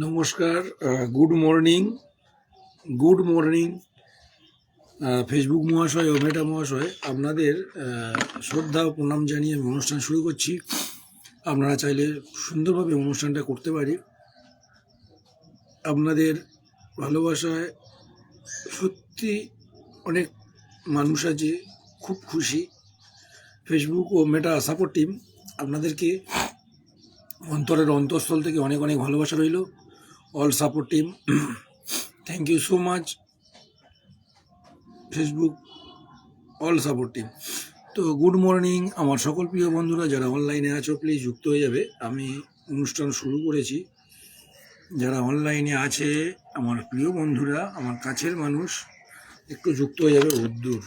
নমস্কার। Good morning Facebook মহাশয় ও মেটা মহাশয়, আপনাদের শ্রদ্ধা ও প্রণাম জানিয়ে আমি অনুষ্ঠান শুরু করছি। আপনারা চাইলে সুন্দরভাবে অনুষ্ঠানটা করতে পারি। আপনাদের ভালোবাসায় সত্যি অনেক মানুষ আছে, খুব খুশি। ফেসবুক ও মেটা সাপোর্ট টিম আপনাদেরকে অন্তরের অন্তঃস্থল থেকে অনেক অনেক ভালোবাসা রইল। All support team, thank you so much. Facebook all support team. তো গুড মর্নিং আমার সকল প্রিয় বন্ধুরা, যারা অনলাইনে আছো প্লিজ যুক্ত হয়ে যাবে। আমি অনুষ্ঠান শুরু করেছি। যারা অনলাইনে আছে আমার প্রিয় বন্ধুরা, আমার কাছের মানুষ, একটু যুক্ত হয়ে যাবে। উদ্দূর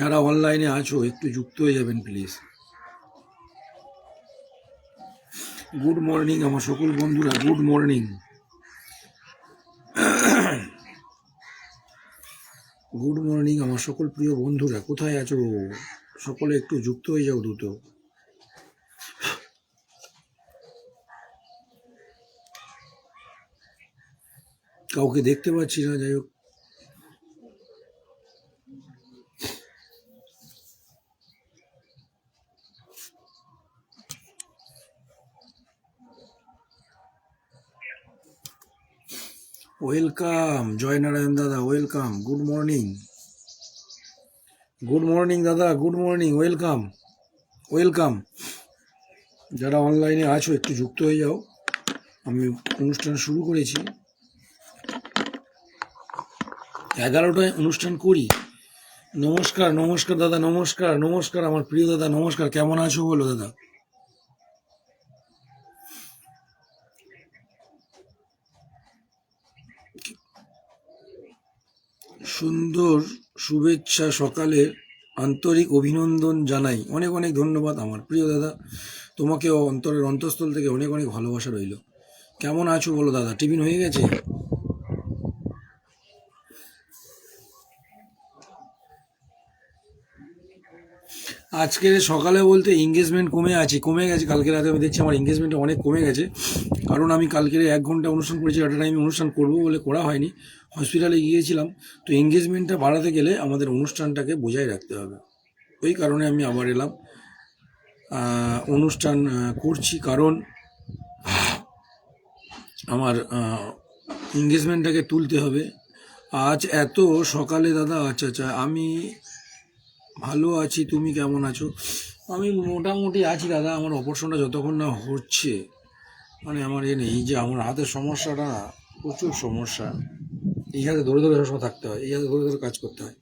যারা অনলাইনে আছো একটু যুক্ত হয়ে যাবেন প্লিজ। গুড মর্নিং আমার সকল বন্ধুরা, গুড মর্নিং। গুড মর্নিং আমার সকল প্রিয় বন্ধুরা, কোথায় আছো? সকলে একটু যুক্ত হয়ে যাও দ্রুত। কাউকে দেখতে পাচ্ছি না, যাই হোক। ওয়েলকাম জয়নারায়ণ দাদা, welcome. Good morning, good morning দাদা, গুড মর্নিং, ওয়েলকাম ওয়েলকাম। যারা অনলাইনে আছো একটু যুক্ত হয়ে যাও। আমি অনুষ্ঠান শুরু করেছি, 11টায় অনুষ্ঠান করি। নমস্কার নমস্কার দাদা, নমস্কার নমস্কার আমার প্রিয় দাদা, নমস্কার। কেমন আছো বলো দাদা? সুন্দর শুভেচ্ছা সকালের আন্তরিক অভিনন্দন জানাই। অনেক অনেক ধন্যবাদ আমার প্রিয় দাদা, তোমাকেও অন্তরের অন্তঃস্থল থেকে অনেক অনেক ভালোবাসা রইল। কেমন আছো বলো দাদা? টিফিন হয়ে গেছে? আজকে সকালে বলতে এঙ্গেজমেন্ট কমে গেছে। কালকে রাতে আমি দেখছি আমার এঙ্গেজমেন্টটা অনেক কমে গেছে, কারণ আমি কালকে 1 ঘন্টা অনুষ্ঠান করেছি। একটা টাইমে অনুষ্ঠান করবো বলে করা হয়নি, হসপিটালে গিয়েছিলাম। তো এঙ্গেজমেন্টটা বাড়াতে গেলে আমাদের অনুষ্ঠানটাকে বজায় রাখতে হবে। ওই কারণে আমি আবার এলাম, অনুষ্ঠান করছি, কারণ আমার এঙ্গেজমেন্টটাকে তুলতে হবে। আজ এত সকালে দাদা? আচ্ছা আচ্ছা, আমি ভালো আছি, তুমি কেমন আছো? আমি মোটামুটি আছি দাদা। আমার অপারেশনটা যতক্ষণ না হচ্ছে, মানে আমার নেই, যে আমার হাতের সমস্যাটা না, প্রচুর সমস্যা। এই হাতে ধরে ধরে সবসময় থাকতে হয়, এই হাতে ধরে ধরে কাজ করতে হয়।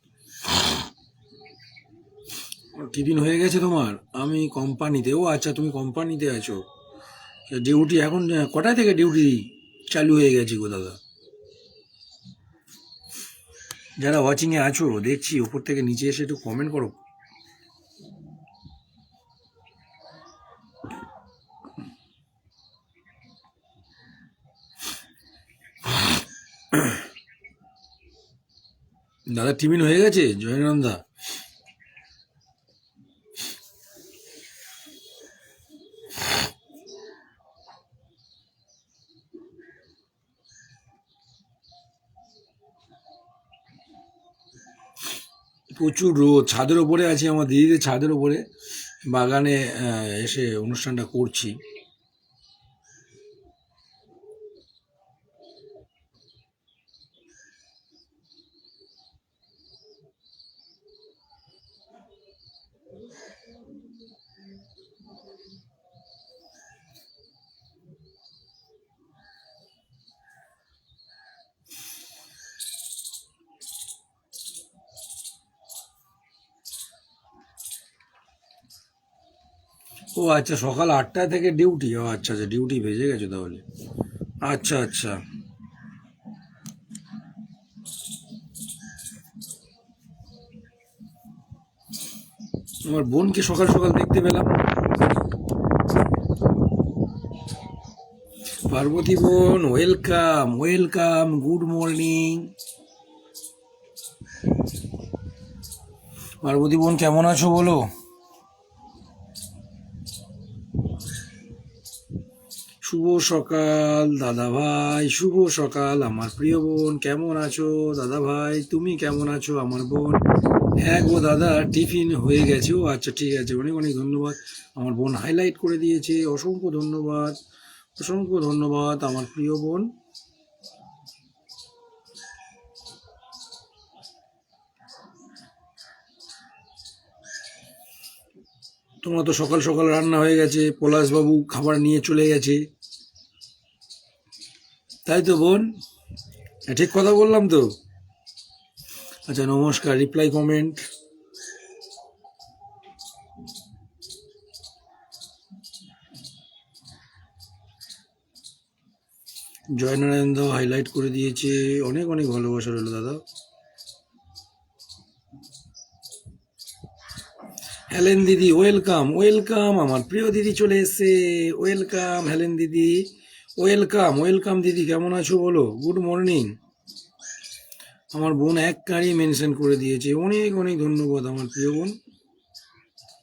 টিফিন হয়ে গেছে তোমার? আমি কোম্পানিতে। ও আচ্ছা, তুমি কোম্পানিতে আছো। ডিউটি এখন কটায় থেকে ডিউটি চালু হয়ে গেছে গো দাদা? যারা ওয়াচিংয়ে আছো দেখছি, উপর থেকে নিচে এসে একটু কমেন্ট করো। দাদা টিফিন হয়ে গেছে জয়নন্দা? প্রচুর রোদ, ছাদের ওপরে আছি, আমার দিদিদের ছাদের ওপরে বাগানে এসে অনুষ্ঠানটা করছি। ও আচ্ছা, সকাল 8টা থেকে ডিউটি? ও আচ্ছা আচ্ছা, ডিউটি ভেজে গেছে তাহলে। আচ্ছা আচ্ছা, আমার বোনকে সকাল সকাল দেখতে পেলাম। পার্বতী বোন, welcome welcome, good morning. Parvati বোন কেমন আছো বলো? শুভ সকাল দাদা ভাই, শুভ সকাল আমার প্রিয় বোন, কেমন আছো দাদা ভাই? তুমি কেমন আছো আমার বোন? হ্যাঁ গো দাদা, টিফিন হয়ে গেছে। ও আচ্ছা, ঠিক আছে, অনেক অনেক ধন্যবাদ। আমার বোন হাইলাইট করে দিয়েছে, অসংখ্য ধন্যবাদ, অসংখ্য ধন্যবাদ আমার প্রিয় বোন। তোমার তো সকাল সকাল রান্না হয়ে গেছে, পলাশবাবু খাবার নিয়ে চলে গেছে, তাই তো বোন? ঠিক কথা বললাম তো? আচ্ছা, নমস্কার, রিপ্লাই কমেন্ট। জয়নারায়ণ দাও হাইলাইট করে দিয়েছে, অনেক অনেক ভালোবাসা রইল দাদা। হেলেন দিদি ওয়েলকাম, ওয়েলকাম, আমার প্রিয় দিদি চলে এসছে, ওয়েলকাম হেলেন দিদি, ওয়েলকাম ওয়েলকাম দিদি, কেমন আছো বলো? Good morning. আমার বোন এক কারি মেনশন করে দিয়েছে, অনেক অনেক ধন্যবাদ আমার প্রিয় বোন,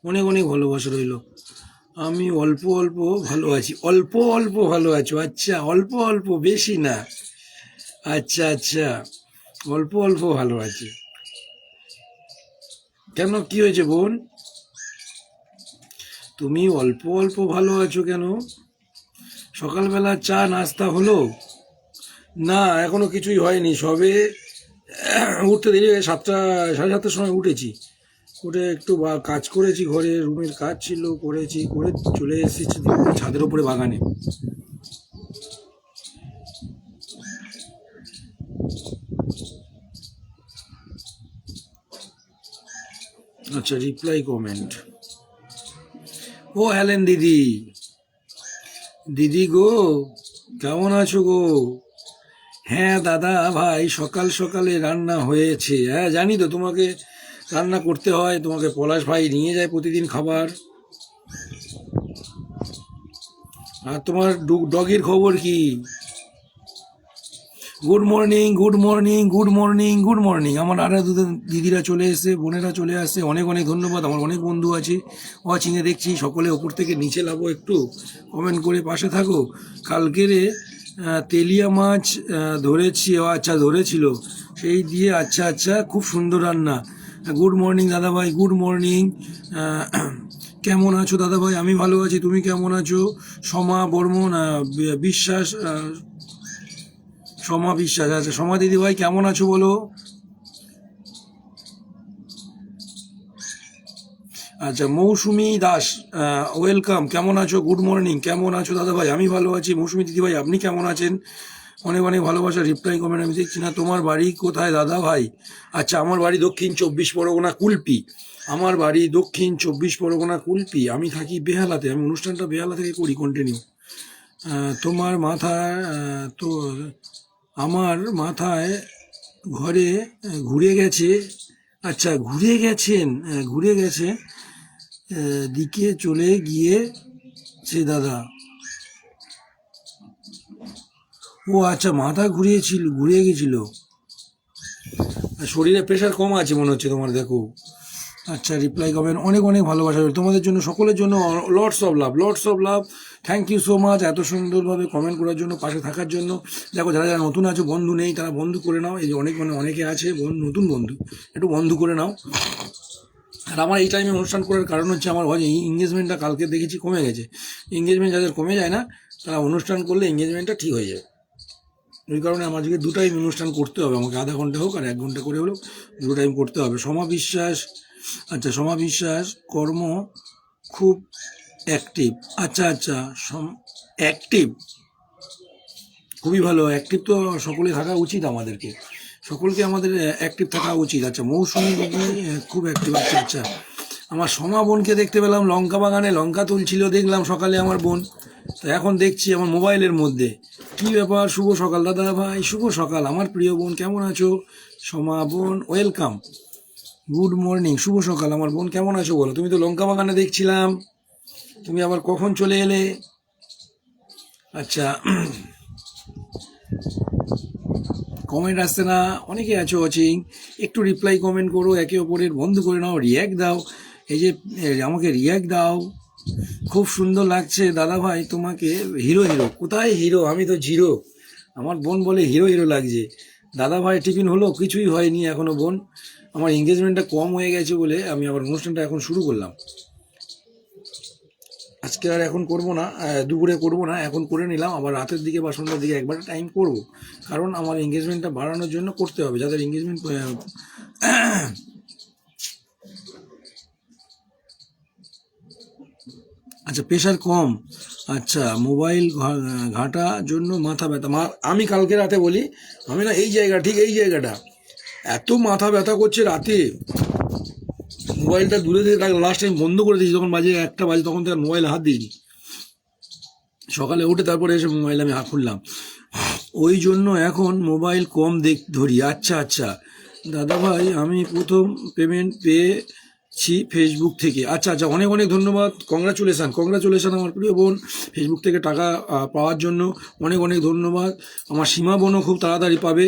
অনেক অনেক ভালোবাসা রইল। আমি অল্প অল্প ভালো আছি, অল্প অল্প ভালো আছো? আচ্ছা, অল্প অল্প, বেশি না? আচ্ছা আচ্ছা, অল্প অল্প ভালো আছি। কেন, কি হয়েছে বোন? তুমি অল্প অল্প ভালো আছো কেন? সকালবেলা চা নাস্তা হলো? না, এখনো কিছুই হয়নি, সবে উঠতে দেরি হয়ে 7টা, 7:30টার সময় উঠেছি। উঠে একটু কাজ করেছি, ঘরে রুমের কাজ ছিল, করেছি, করে চলে এসেছি ছাদের উপরে বাগানে। আচ্ছা, রিপ্লাই কমেন্ট। ও হেলেন দিদি, দিদি গো, কেমন আছো গো? হ্যাঁ দাদা ভাই, সকাল সকালে রান্না হয়েছে। হ্যাঁ জানি তো, তোমাকে রান্না করতে হয়, তোমাকে পলাশ ভাই নিয়ে যায় প্রতিদিন খাবার। আর তোমার ডগের খবর কি? Good morning, good morning, good morning, good morning. আমার আরো দিদিরা চলে এসে, বোনেরা চলে আসে, অনেক অনেক ধন্যবাদ। আমার অনেক বন্ধু আছে ওয়াচিংয়ে, দেখছি সকলে ওপর থেকে নিচে নামো, একটু কমেন্ট করে পাশে থাকো। কালকেরে তেলিয়া মাছ ধরেছি, ও আচ্ছা ধরেছিল, সেই দিয়ে, আচ্ছা আচ্ছা, খুব সুন্দর রান্না। গুড মর্নিং দাদা ভাই, গুড মর্নিং। কেমন আছো দাদা ভাই? আমি ভালো আছি, তুমি কেমন আছো? সমা বর্মন বিশ্বাস, সমা বিশ্বাস, আচ্ছা সমা দিদি ভাই কেমন আছো বলো? আচ্ছা, মৌসুমি দাস ওয়েলকাম, কেমন আছো? গুড মর্নিং, কেমন আছো দাদা ভাই? আমি ভালো আছি। মৌসুমি দিদি ভাই আপনি কেমন আছেন? অনেক অনেক ভালোবাসা। রিপ্লাই কমেন্ট আমি দেখছি না। তোমার বাড়ি কোথায় দাদা ভাই? আচ্ছা, আমার বাড়ি দক্ষিণ 24 পরগনা, কুলপি। আমার বাড়ি দক্ষিণ 24 পরগনা, কুলপি। আমি থাকি বেহালাতে, আমি অনুষ্ঠানটা বেহালা থেকে করি কন্টিনিউ। তোমার মাথায় তো আমার মাথায় ঘরে ঘুরে গেছে। আচ্ছা, ঘুরে গেছেন, ঘুরে গেছে, দিকে চলে গিয়েছে দাদা। ও আচ্ছা, মাথা ঘুরিয়েছিল, ঘুরিয়ে গেছিল। শরীরে প্রেশার কম আছে মনে হচ্ছে তোমার, দেখো। আচ্ছা, রিপ্লাই করবেন, অনেক অনেক ভালোবাসা তোমাদের জন্য, সকলের জন্য lots of love, lots of love. Thank you so much এত সুন্দরভাবে কমেন্ট করার জন্য, পাশে থাকার জন্য। দেখো, যারা যারা নতুন আছো, বন্ধু নেই তারা বন্ধু করে নাও। এই যে অনেক অনেকে আছে নতুন বন্ধু, একটু বন্ধু করে নাও। আর আমার এই টাইমে অনুষ্ঠান করার কারণ হচ্ছে, আমার এঙ্গেজমেন্টটা কালকে দেখেছি কমে গেছে। এঙ্গেজমেন্ট যাদের কমে যায় না, তারা অনুষ্ঠান করলে এঙ্গেজমেন্টটা ঠিক হয়ে যায়। ওই কারণে আমাদেরকে 2 টাইম অনুষ্ঠান করতে হবে, আমাকে আধা ঘন্টা হোক আর 1 ঘন্টা করে হলেও 2 টাইম করতে হবে। সমা বিশ্বাস, আচ্ছা সমা বিশ্বাস, কর্ম খুব অ্যাক্টিভ। আচ্ছা আচ্ছা, অ্যাক্টিভ, খুবই ভালো। অ্যাক্টিভ তো সকলে থাকা উচিত, আমাদেরকে সকলকে আমাদের অ্যাক্টিভ থাকা উচিত। আচ্ছা, মৌসুমি দিদি খুব অ্যাক্টিভ। আচ্ছা আচ্ছা, আমার সমা বোনকে দেখতে পেলাম লঙ্কা বাগানে, লঙ্কা তুলছিল দেখলাম সকালে আমার বোন। তো এখন দেখছি আমার মোবাইলের মধ্যে। কি ব্যাপার? শুভ সকাল দাদা ভাই, শুভ সকাল আমার প্রিয় বোন, কেমন আছো? সমা বোন ওয়েলকাম, গুড মর্নিং, শুভ সকাল আমার বোন, কেমন আছো বলো? তুমি তো লঙ্কা বাগানে দেখছিলাম, তুমি আবার কখন চলে এলে? আচ্ছা, কমেন্ট আসছে না, অনেকে আছো ওয়াচিং, একটু রিপ্লাই কমেন্ট করো, একে অপরের বন্ধু করে নাও, রিয়্যাক্ট দাও। এই যে আমাকে রিয়্যাক্ট দাও, খুব সুন্দর লাগছে দাদা ভাই তোমাকে। হিরো হিরো কোথায় হিরো, আমি তো জিরো। আমার বোন বলে হিরো হিরো লাগছে। দাদা ভাই টিফিন হলো? কিছুই হয়নি এখনো বোন। আমার এঙ্গেজমেন্টটা কম হয়ে গেছে বলে আমি আবার অনুষ্ঠানটা এখন শুরু করলাম। আজকে আর এখন করব না, দুপুরে করব না, এখন করে নিলাম, আবার রাতের দিকে বা সন্ধ্যার দিকে একবার টাইম করব। কারণ আমার এঙ্গেজমেন্টটা বাড়ানোর জন্য করতে হবে, যাদের এঙ্গেজমেন্ট আচ্ছা প্রেশার কম, আচ্ছা মোবাইল ঘাঁটার জন্য মাথা ব্যথা। আমি কালকে রাতে বলি, আমি না এই জায়গা, ঠিক এই জায়গাটা এত মাথা ব্যথা করছে রাতে, মোবাইলটা দূরে থেকে লাস্ট টাইম বন্ধ করে দিয়েছি, তখন বাজে 1টা বাজে, তখন থেকে মোবাইল হাত দিইনি। সকালে উঠে তারপরে এসে মোবাইল আমি হাত খুললাম, ওই জন্য এখন মোবাইল কম ধরি। আচ্ছা আচ্ছা দাদা ভাই, আমি প্রথম পেমেন্ট পেয়েছি ফেসবুক থেকে। আচ্ছা আচ্ছা, অনেক অনেক ধন্যবাদ, কংগ্রাচুলেশন আমার প্রিয় বোন, ফেসবুক থেকে টাকা পাওয়ার জন্য অনেক অনেক ধন্যবাদ। আমার সীমা বোনও খুব তাড়াতাড়ি পাবে,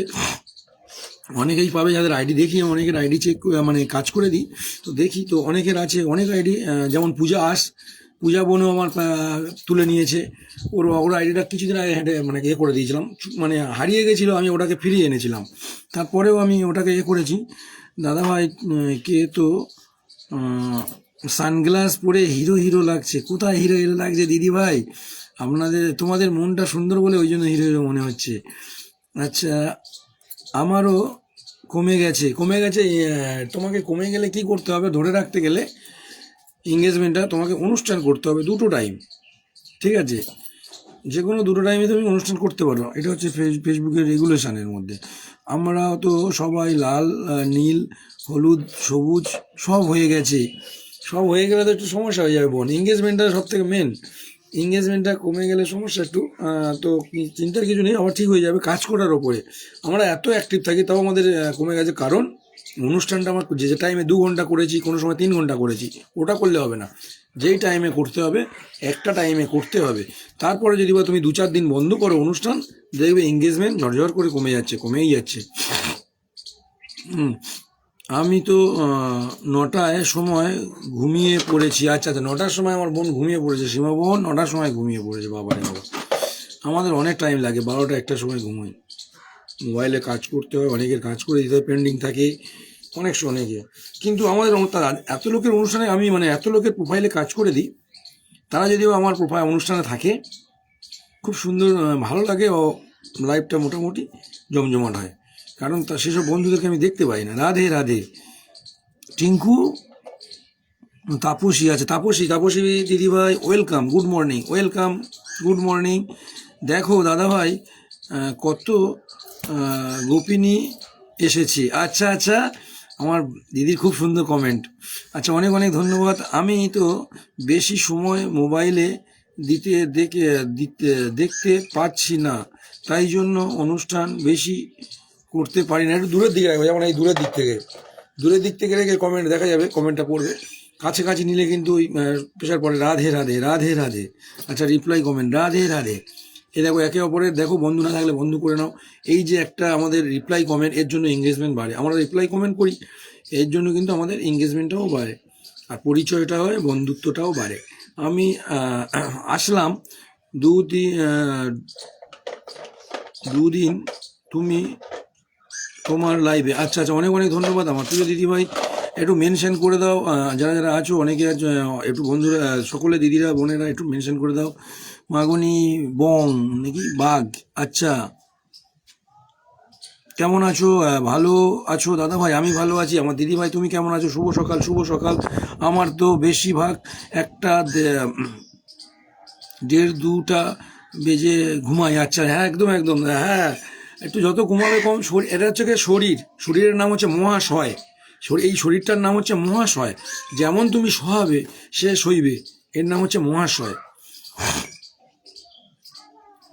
অনেকেই পাবে, যাদের আইডি দেখি, অনেকের আইডি চেক মানে কাজ করে দিই, তো দেখি তো অনেকের আছে অনেক আইডি, যেমন পূজা বোনও আমার তুলে নিয়েছে। ওর আইডিটা কিছুদিন আগে মানে করে দিয়েছিলাম, মানে হারিয়ে গেছিলো, আমি ওটাকে ফিরিয়ে এনেছিলাম, তারপরেও আমি ওটাকে করেছি। দাদাভাই কে তো সানগ্লাস পরে হিরো হিরো লাগছে। কোথায় হিরো হিরো লাগছে দিদি ভাই? তোমাদের মনটা সুন্দর বলে ওই জন্য হিরো হিরো মনে হচ্ছে। আচ্ছা, আমারও কমে গেছে। তোমাকে কমে গেলে কি করতে হবে, ধরে রাখতে গেলে এঙ্গেজমেন্টটা তোমাকে অনুষ্ঠান করতে হবে 2টো টাইম, ঠিক আছে? যে কোনো 2টো টাইমে তুমি অনুষ্ঠান করতে পারো, এটা হচ্ছে ফেসবুকের রেগুলেশনের মধ্যে। আমরা তো সবাই লাল, নীল, হলুদ, সবুজ সব হয়ে গেছে। সব হয়ে গেলে তো একটু সমস্যা হয়ে যাবে বোন, এঙ্গেজমেন্টটা সব থেকে মেন। এঙ্গেজমেন্টটা কমে গেলে সমস্যা একটু, তো চিন্তার কিছু নেই, আবার ঠিক হয়ে যাবে। কাজ করার ওপরে আমরা এত অ্যাক্টিভ থাকি, তাও আমাদের কমে গেছে, কারণ অনুষ্ঠানটা আমার যে টাইমে 2 ঘন্টা করেছি, কোনো সময় 3 ঘন্টা করেছি, ওটা করলে হবে না। যেই টাইমে করতে হবে, একটা টাইমে করতে হবে। তারপরে যদি বা তুমি 2-4 দিন বন্ধ করো অনুষ্ঠান, দেখবে এঙ্গেজমেন্ট ঝরঝর করে কমেই যাচ্ছে। আমি তো 9টায় সময় ঘুমিয়ে পড়েছি। আচ্ছা আচ্ছা, 9টার সময় আমার বোন ঘুমিয়ে পড়েছে, সীমা বোন 9টার সময় ঘুমিয়ে পড়েছে। বাবা রে বাবা, আমাদের অনেক টাইম লাগে, 12টা 1টার সময় ঘুমোই। মোবাইলে কাজ করতে হয়, অনেকের কাজ করে দিতে হয়, পেন্ডিং থাকে অনেকে। কিন্তু আমাদের এত লোকের অনুষ্ঠানে আমি মানে এত লোকের প্রোফাইলে কাজ করে দিই, তারা যদিও আমার অনুষ্ঠানে থাকে, খুব সুন্দর ভালো লাগে, ও লাইফটা মোটামুটি জমজমাট হয়। কারণ সেসব বন্ধুদেরকে আমি দেখতে পাই না। রাধে রাধে। টিঙ্কু, তাপসী আছে, তাপসী দিদিভাই ওয়েলকাম, গুড মর্নিং। দেখো দাদাভাই কত গোপিনী এসেছে। আচ্ছা আচ্ছা, আমার দিদির খুব সুন্দর কমেন্ট। আচ্ছা, অনেক অনেক ধন্যবাদ। আমি তো বেশি সময় মোবাইলে দেখতে পাচ্ছি না, তাই জন্য অনুষ্ঠান বেশি করতে পারি না। একটু দূরের দিকে রাখবে, যেমন এই দূরের দিক থেকে রেখে কমেন্ট দেখা যাবে, কমেন্টটা পড়বে। কাছাকাছি নিলে কিন্তু ওই প্রেশার পড়ে। রাধে রাধে, রাধে রাধে। আচ্ছা, রিপ্লাই কমেন্ট রাধে রাধে। এ দেখো, একে অপরের দেখো, বন্ধু না থাকলে বন্ধু করে নাও। এই যে একটা আমাদের রিপ্লাই কমেন্ট, এর জন্য এঙ্গেজমেন্ট বাড়ে। আমরা রিপ্লাই কমেন্ট করি, এর জন্য কিন্তু আমাদের এঙ্গেজমেন্টটাও বাড়ে, আর পরিচয়টা হয়, বন্ধুত্বটাও বাড়ে। আমি আসলাম দুদিন তুমি তোমার লাইভে। আচ্ছা আচ্ছা, অনেক অনেক ধন্যবাদ আমার প্রিয় দিদিভাই। একটু মেনশন করে দাও, যারা যারা আছো, অনেকে একটু বন্ধুরা, সকলে দিদিরা বোনেরা একটু মেনশন করে দাও। মাগুনি বং নাকি বাঘ। আচ্ছা, কেমন আছো? ভালো আছো দাদা ভাই? আমি ভালো আছি। আমার দিদিভাই তুমি কেমন আছো? শুভ সকাল, শুভ সকাল। আমার তো বেশিরভাগ 1টা 1:30-2টা বেজে ঘুমাই। আচ্ছা, হ্যাঁ একদম একদম, হ্যাঁ একটু যত ঘুমাবে কম। এটা হচ্ছে শরীরের নাম হচ্ছে মহাশয়। এই শরীরটার নাম হচ্ছে মহাশয়। যেমন তুমি সহাবে, সে সইবে, এর নাম হচ্ছে মহাশয়।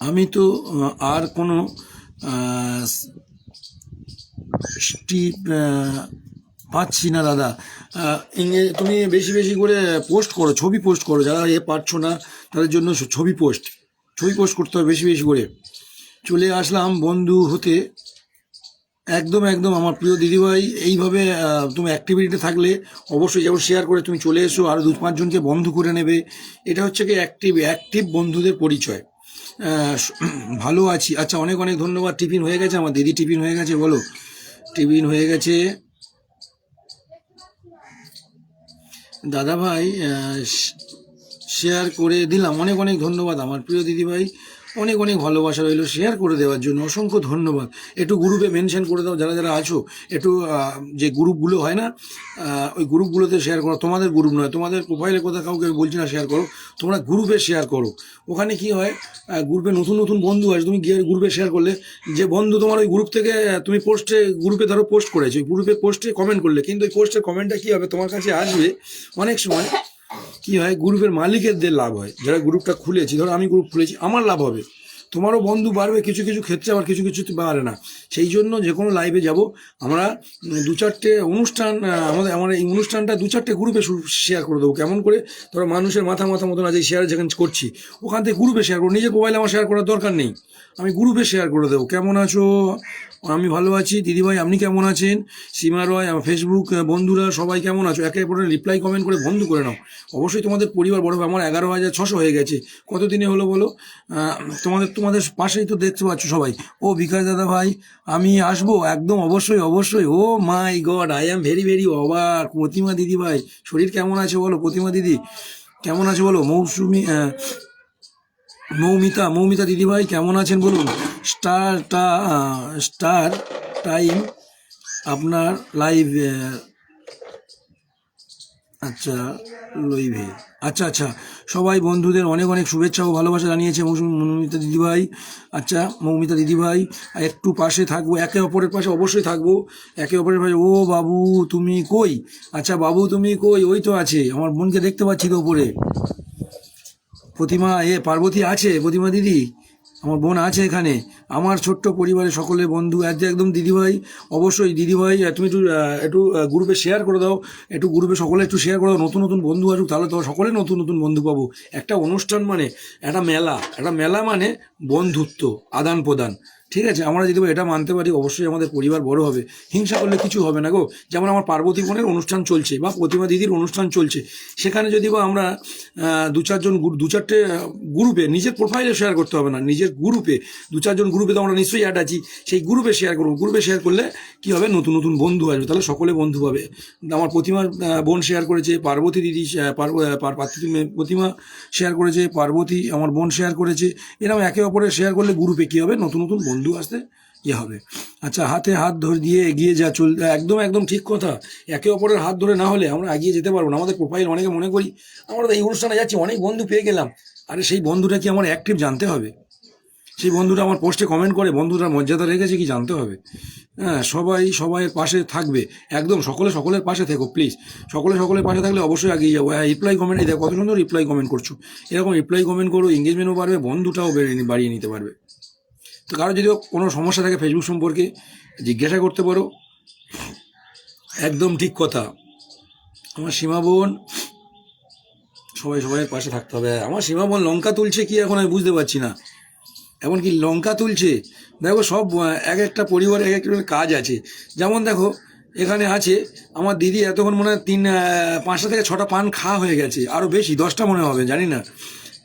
আমি তো আর কোনো স্টিপ পাচ্ছি না দাদা। তুমি বেশি বেশি করে পোস্ট করো, ছবি পোস্ট করো। যারা পারছো না তাদের জন্য ছবি পোস্ট করতে হবে বেশি বেশি করে। চলে আসলাম বন্ধু হতে, একদম একদম আমার প্রিয় দিদিভাই, এইভাবে তুমি অ্যাক্টিভিটিতে থাকলে অবশ্যই যেমন শেয়ার করে তুমি চলে এসো, আরও 2-5 জনকে বন্ধু করে নেবে। এটা হচ্ছে কি অ্যাক্টিভ অ্যাক্টিভ বন্ধুদের পরিচয়। আহ, ভালো আছি, আচ্ছা অনেক অনেক ধন্যবাদ। টিফিন হয়ে গেছে আমার দিদি? টিফিন হয়ে গেছে বলো? টিফিন হয়ে গেছে দাদা ভাই, শেয়ার করে দিলাম। অনেক অনেক ধন্যবাদ আমার প্রিয় দিদিভাই, অনেক অনেক ভালোবাসা রইলো শেয়ার করে দেওয়ার জন্য, অসংখ্য ধন্যবাদ। একটু গ্রুপে মেনশন করে দাও যারা যারা আছো, একটু যে গ্রুপগুলো হয় না, ওই গ্রুপগুলোতে শেয়ার করো। তোমাদের গ্রুপ নয়, তোমাদের প্রোফাইলের কথা কাউকে বলছি না শেয়ার করো, তোমরা গ্রুপে শেয়ার করো। ওখানে কি হয়, গ্রুপে নতুন নতুন বন্ধু আছে, তুমি গিয়ে গ্রুপে শেয়ার করলে যে বন্ধু তোমার ওই গ্রুপ থেকে, তুমি পোস্টে গ্রুপে ধরো পোস্ট করেছো, ওই গ্রুপে পোস্টে কমেন্ট করলে, কিন্তু ওই পোস্টের কমেন্টটা কী হবে তোমার কাছে আসবে অনেক সময় কি হয়, গ্রুপের মালিকেরদের লাভ হয়, যারা গ্রুপটা খুলেছি, ধরো আমি গ্রুপ খুলেছি, আমার লাভ হবে, তোমারও বন্ধু বাড়বে কিছু কিছু ক্ষেত্রে, আবার কিছু কিছু বাড়ে না। সেই জন্য যে কোনো লাইভে যাব আমরা, 2-4টে অনুষ্ঠান, আমার এই অনুষ্ঠানটা 2-4টে গ্রুপে শেয়ার করে দেবো। কেমন করে, ধরো মানুষের মাথা মাথা মতন আজ এই শেয়ার যেখানে করছি, ওখান থেকে গ্রুপে শেয়ার করবো। নিজের মোবাইলে আমার শেয়ার করার দরকার নেই, আমি গ্রুপে শেয়ার করে দেবো। কেমন আছো? আমি ভালো আছি দিদিভাই, আপনি কেমন আছেন? সীমা রয়, আমার ফেসবুক বন্ধুরা সবাই কেমন আছো? একে অপরের রিপ্লাই কমেন্ট করে বন্ধু করে নাও। অবশ্যই তোমাদের পরিবার বড় হবে। আমার 11,600 হয়ে গেছে, কতদিনে হলো বলো? তোমাদের তোমাদের পাশেই তো দেখতে পাচ্ছ সবাই। ও বিকাশ দাদা ভাই, আমি আসবো একদম, অবশ্যই অবশ্যই। Oh my god, I am very very অবাক। প্রতিমা দিদি ভাই, শরীর কেমন আছে বলো? প্রতিমা দিদি কেমন আছে বলো? মৌমিতা দিদিভাই কেমন আছেন বলুন? স্টার টাইম আপনার লাইভ, আচ্ছা লাইভে, আচ্ছা আচ্ছা। সবাই বন্ধুদের অনেক অনেক শুভেচ্ছা ও ভালোবাসা জানিয়েছে মৌমিতা দিদিভাই। আচ্ছা মৌমিতা দিদিভাই, একটু পাশে থাকবো, একে অপরের পাশে অবশ্যই থাকবো, একে অপরের পাশে। ও বাবু তুমি কই? আচ্ছা বাবু তুমি কই? ওই তো আছে, আমার বোনকে দেখতে পাচ্ছি তো ওপরে। প্রতিমা পার্বতী আছে, প্রতিমা দিদি আমার বোন আছে এখানে। আমার ছোট্ট পরিবারের সকলে বন্ধু একদম দিদিভাই, অবশ্যই দিদিভাই তুমি একটু একটু গ্রুপে শেয়ার করে দাও, একটু গ্রুপে সকলে একটু শেয়ার করে দাও, নতুন নতুন বন্ধু আসুক, তাহলে তো সকলে নতুন নতুন বন্ধু পাবো। একটা অনুষ্ঠান মানে একটা মেলা, একটা মেলা মানে বন্ধুত্ব, আদান প্রদান। ঠিক আছে, আমরা যদি এটা মানতে পারি, অবশ্যই আমাদের পরিবার বড় হবে। হিংসা করলে কিছু হবে না গো। যেমন আমার পার্বতী বোনের অনুষ্ঠান চলছে বা প্রতিমা দিদির অনুষ্ঠান চলছে, সেখানে যদি বা আমরা 2-4 জন 2-4টে গ্রুপে, নিজের প্রোফাইলে শেয়ার করতে হবে না, নিজের গ্রুপে 2-4 জন গ্রুপে তো আমরা নিশ্চয়ই অ্যাড আছি, সেই গ্রুপে শেয়ার করবো। গ্রুপে শেয়ার করলে কি হবে, নতুন নতুন বন্ধু আসবে, তাহলে সকলে বন্ধু পাবে। আমার প্রতিমার বোন শেয়ার করেছে, পার্বতী দিদি প্রতিমা শেয়ার করেছে, পার্বতী আমার বোন শেয়ার করেছে। এরকম একে অপরের শেয়ার করলে গ্রুপে কী হবে, নতুন নতুন বন্ধু আসতে ইয়ে হবে। আচ্ছা, হাতে হাত ধরে দিয়ে এগিয়ে যা চলতে, একদম একদম ঠিক কথা। একে অপরের হাত ধরে না হলে আমরা এগিয়ে যেতে পারবো না। আমাদের প্রোফাইল অনেকে মনে করি আমরা তো এই অনুষ্ঠানে যাচ্ছি, অনেক বন্ধু পেয়ে গেলাম। আরে সেই বন্ধুটা কি আমার অ্যাক্টিভ জানতে হবে, সেই বন্ধুটা আমার পোস্টে কমেন্ট করে, বন্ধুটার মর্যাদা রেখেছে কি জানতে হবে। হ্যাঁ, সবাই সবাইয়ের পাশে থাকবে, একদম সকলে সকলের পাশে থেকো প্লিজ। সকলে সকলের পাশে থাকলে অবশ্যই এগিয়ে যাবো। হ্যাঁ, রিপ্লাই কমেন্ট, এই দেখো কত সুন্দর রিপ্লাই কমেন্ট করছো। এরকম রিপ্লাই কমেন্ট করো, এঙ্গেজমেন্টও বাড়বে, বন্ধুটাও বাড়িয়ে নিতে পারবে। তো কারো যদি কোনো সমস্যা থাকে ফেসবুক সম্পর্কে জিজ্ঞাসা করতে পারো, একদম ঠিক কথা। আমার সীমা বোন, সবাই সবাইয়ের পাশে থাকতে হবে। আমার সীমা বোন লঙ্কা তুলছে কি এখন আমি বুঝতে পারছি না, এমন কি লঙ্কা তুলছে। দেখো সব এক একটা পরিবারে এক একটা কাজ আছে। যেমন দেখো এখানে আছে আমার দিদি, এতক্ষণ মনে হয় 5টা থেকে 6টা পান খাওয়া হয়ে গেছে, আরও বেশি 10টা মনে হবে জানি না,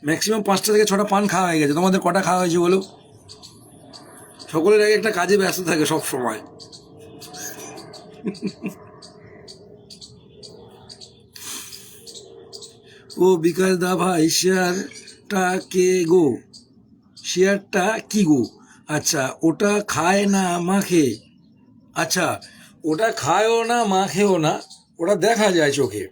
ম্যাক্সিমাম 5টা থেকে 6টা পান খাওয়া হয়ে গেছে। তোমাদের কটা খাওয়া হয়েছে বলো? সকলের এক একটা কাজে ব্যস্ত থাকে সব সময়। ও বিকাশ দা ভাই, শেয়ারটা কে গো? শেয়ারটা কি গো? আচ্ছা, ওটা খায় না মাখে? আচ্ছা, ওটা খায়ও না মাখেও না, ওটা দেখা যায় চোখে,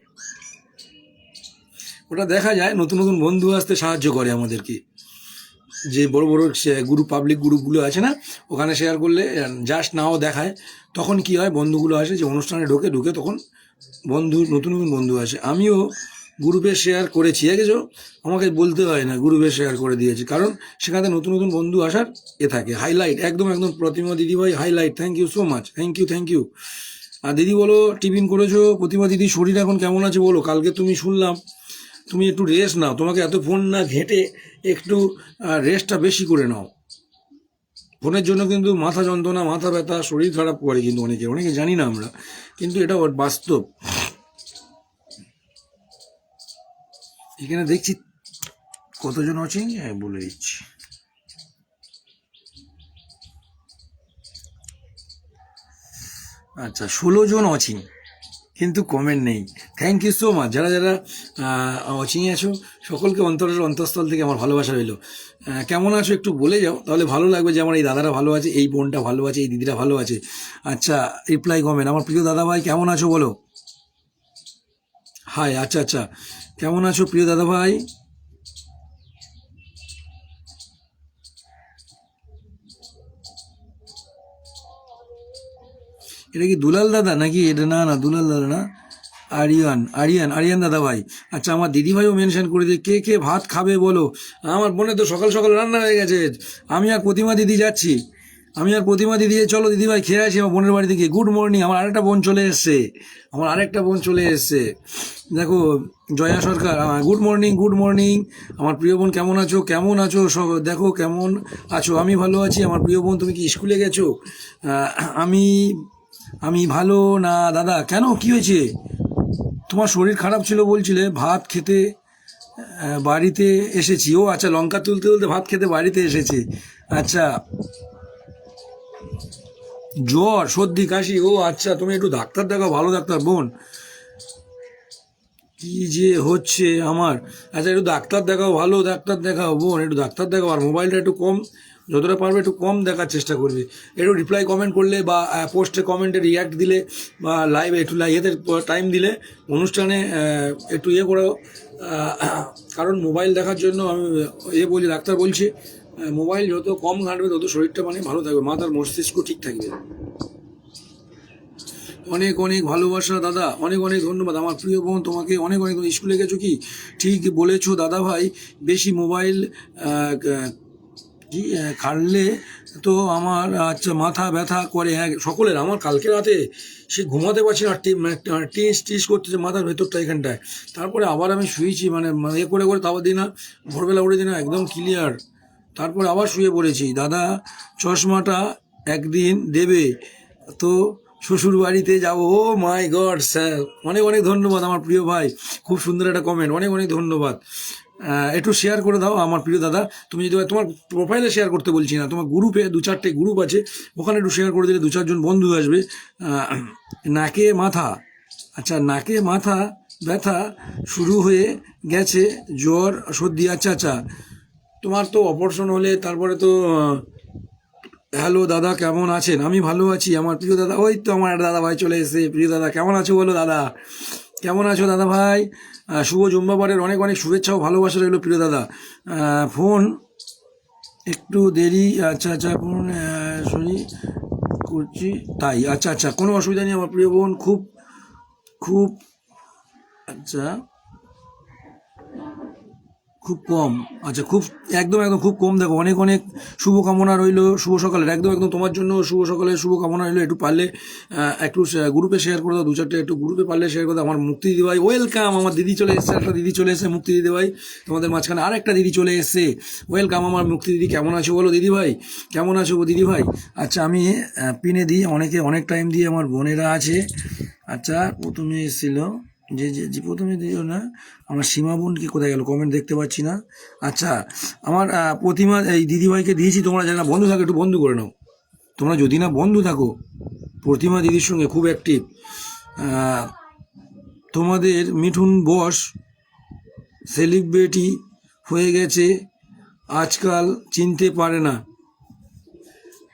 ওটা দেখা যায়। নতুন নতুন বন্ধু আসতে সাহায্য করে আমাদেরকে। যে বড় বড় গ্রুপ, পাবলিক গ্রুপগুলো আছে না, ওখানে শেয়ার করলে জাস্ট নাও দেখায়, তখন কি হয়, বন্ধুগুলো আসে, যে অনুষ্ঠানে ঢুকে তখন বন্ধু, নতুন নতুন বন্ধু আসে। আমিও গ্রুপে শেয়ার করেছি, দেখেছো, আমাকে বলতে হয় না, গ্রুপে শেয়ার করে দিয়েছি, কারণ সেখানে নতুন নতুন বন্ধু আসার থাকে, হাইলাইট, একদম একদম। প্রতিমা দিদিভাই highlight, thank you so much, thank you. আর দিদি বলো, টিফিন করেছো? প্রতিমা দিদি শরীর এখন কেমন আছে বলো? কালকে তুমি শুনলাম তুমি একটু রেস্ট নাও, তোমাকে এত ফোন না ঘেঁটে একটু রেস্টটা বেশি করে নাও। ফোনের জন্য কিন্তু মাথা যন্ত্রণা, মাথা ব্যথা, শরীর খারাপ করে কিন্তু অনেকে, অনেকে জানি না আমরা, কিন্তু এটা বাস্তব। এখানে দেখছি কতজন আছে, বলে দিচ্ছি। আচ্ছা, 16 জন অচিন, কিন্তু কমেন্ট নেই। থ্যাংক ইউ সো মাচ যারা যারা অচিনে আছো, সকলকে অন্তরের অন্তঃস্থল থেকে আমার ভালোবাসা রইলো। কেমন আছো একটু বলে যাও, তাহলে ভালো লাগবে যে আমার এই দাদারা ভালো আছে, এই বোনটা ভালো আছে, এই দিদিরা ভালো আছে। আচ্ছা, রিপ্লাই কমেন্ট, আমার প্রিয় দাদা ভাই কেমন আছো বলো। হাই, আচ্ছা আচ্ছা, কেমন আছো প্রিয় দাদা ভাই? এটা কি দুলাল দাদা নাকি? এটা না না, দুলাল দাদা না, আরিয়ান, আরিয়ান, আরিয়ান দাদা ভাই। আচ্ছা, আমার দিদি ভাইও মেনশন করে দিয়ে, কে কে ভাত খাবে বলো। আমার বোনে তো সকাল সকাল রান্না হয়ে গেছে। আমি আর প্রতিমা দিদি যাচ্ছি, আমি আর প্রতিমা দিদি, চলো দিদি ভাই খেয়ে আসি আমার বোনের বাড়ি থেকে। গুড মর্নিং, আমার আরেকটা বোন চলে এসছে, আমার আরেকটা বোন চলে এসছে, দেখো, জয়া সরকার। গুড মর্নিং, গুড মর্নিং আমার প্রিয় বোন, কেমন আছো, কেমন আছো সব, দেখো কেমন আছো। আমি ভালো আছি। আমার প্রিয় বোন, তুমি কি স্কুলে গেছো? আমি আমি ভালো না দাদা। কেন, কি হয়েছে? তোমার শরীর খারাপ ছিল বলছিলে, ভাত খেতে বাড়িতে এসেছি। ও আচ্ছা, লঙ্কা তুলতে তুলতে ভাত খেতে বাড়িতে এসেছে। আচ্ছা, জ্বর, সর্দি, কাশি, ও আচ্ছা, তুমি একটু ডাক্তার দেখাও, ভালো ডাক্তার বোন। কি যে হচ্ছে আমার। আচ্ছা, একটু ডাক্তার দেখাও, ভালো ডাক্তার দেখাও বোন, একটু ডাক্তার দেখাও। আর মোবাইলটা একটু কম, যতটা পারবে একটু কম দেখার চেষ্টা করবে। একটু রিপ্লাই কমেন্ট করলে বা পোস্টে কমেন্টে রিয়াক্ট দিলে বা লাইভে একটু ইয়েতে টাইম দিলে, অনুষ্ঠানে একটু ইয়ে করো। কারণ মোবাইল দেখার জন্য আমি বলি, ডাক্তার বলছে মোবাইল যত কম ঘাঁটবে তত শরীরটা মানে ভালো থাকবে, মাথার মস্তিষ্ক ঠিক থাকবে। অনেক অনেক ভালোবাসা দাদা, অনেক অনেক ধন্যবাদ আমার প্রিয় বোন, তোমাকে অনেক অনেক। স্কুলে গেছো কি? ঠিক বলেছো দাদা ভাই, বেশি মোবাইল কি খাটলে তো আমার আচ্ছা মাথা ব্যথা করে। হ্যাঁ, সকলের। আমার কালকে রাতে সে ঘুমাতে পারছি না, টিস টিস করতেছে মাথার ভেতরটা এখানটায়। তারপরে আবার আমি শুয়েছি, মানে ইয়ে করে করে, তাও দিই না, ভোরবেলা উঠে দিই না, একদম ক্লিয়ার। তারপরে আবার শুয়ে পড়েছি। দাদা, চশমাটা একদিন দেবে তো, শ্বশুর বাড়িতে যাবো। ও মাই গড স্যার, অনেক অনেক ধন্যবাদ আমার প্রিয় ভাই, খুব সুন্দর একটা কমেন্ট, অনেক অনেক ধন্যবাদ। একটু শেয়ার করে দাও আমার প্রিয় দাদা। তুমি যদি তোমার প্রোফাইলে শেয়ার করতে বলছি না, তোমার গ্রুপে 2-4টে গ্রুপ আছে, ওখানে একটু শেয়ার করে দিলে 2-4জন বন্ধু আসবে। নাকে মাথা, আচ্ছা নাকে মাথা ব্যথা শুরু হয়ে গেছে, জ্বর, সর্দি। আচ্ছা আচ্ছা, তোমার তো অপারেশন হলে তারপরে তো হ্যালো দাদা, কেমন আছেন? আমি ভালো আছি আমার প্রিয় দাদা। ওই তো আমার দাদা ভাই চলে এসেছে। প্রিয় দাদা কেমন আছো বলো দাদা, কেমন আছো দাদা ভাই? শুভ জুম্মাবারের অনেক অনেক শুভেচ্ছা ও ভালোবাসা রইলো প্রিয় দাদা। ফোন একটু দেরি, আচ্ছা আচ্ছা, ফোন সরি করছি তাই। আচ্ছা আচ্ছা, কোনো অসুবিধা নেই আমার প্রিয় বোন, খুব খুব আচ্ছা, খুব কম। আচ্ছা, খুব একদম একদম খুব কম। দেখো, অনেক অনেক শুভকামনা রইলো শুভ সকালের, একদম একদম তোমার জন্য শুভ সকালের শুভকামনা রইলো। একটু পারলে একটু গ্রুপে শেয়ার করে দাও, 2-4টে একটু গ্রুপে পারলে শেয়ার করে দাও। আমার মুক্তি দিদি ভাই ওয়েলকাম, আমার দিদি চলে এসেছে, একটা দিদি চলে এসেছে মুক্তি দিদি ভাই, তোমাদের মাঝখানে আর একটা দিদি চলে এসেছে। ওয়েলকাম আমার মুক্তি দিদি, কেমন আছো বলো দিদি ভাই, কেমন আছো দিদি ভাই? আচ্ছা, আমি পিনে দিই, অনেকে অনেক টাইম দিয়ে আমার বোনেরা আছে। আচ্ছা, প্রথমে এসেছিল যে যে যে প্রথমে দিও না, আমার সীমা বোন কি কোথায় গেল, কমেন্ট দেখতে পাচ্ছি না। আচ্ছা, আমার প্রতিমা এই দিদিভাইকে দিয়েছি, তোমরা যারা বন্ধু থাকো একটু বন্ধু করে নাও। তোমরা যদি না বন্ধু থাকো, প্রতিমা দিদির সঙ্গে খুব অ্যাক্টিভ। তোমাদের মিঠুন বস সেলিব্রিটি হয়ে গেছে আজকাল, চিনতে পারে না।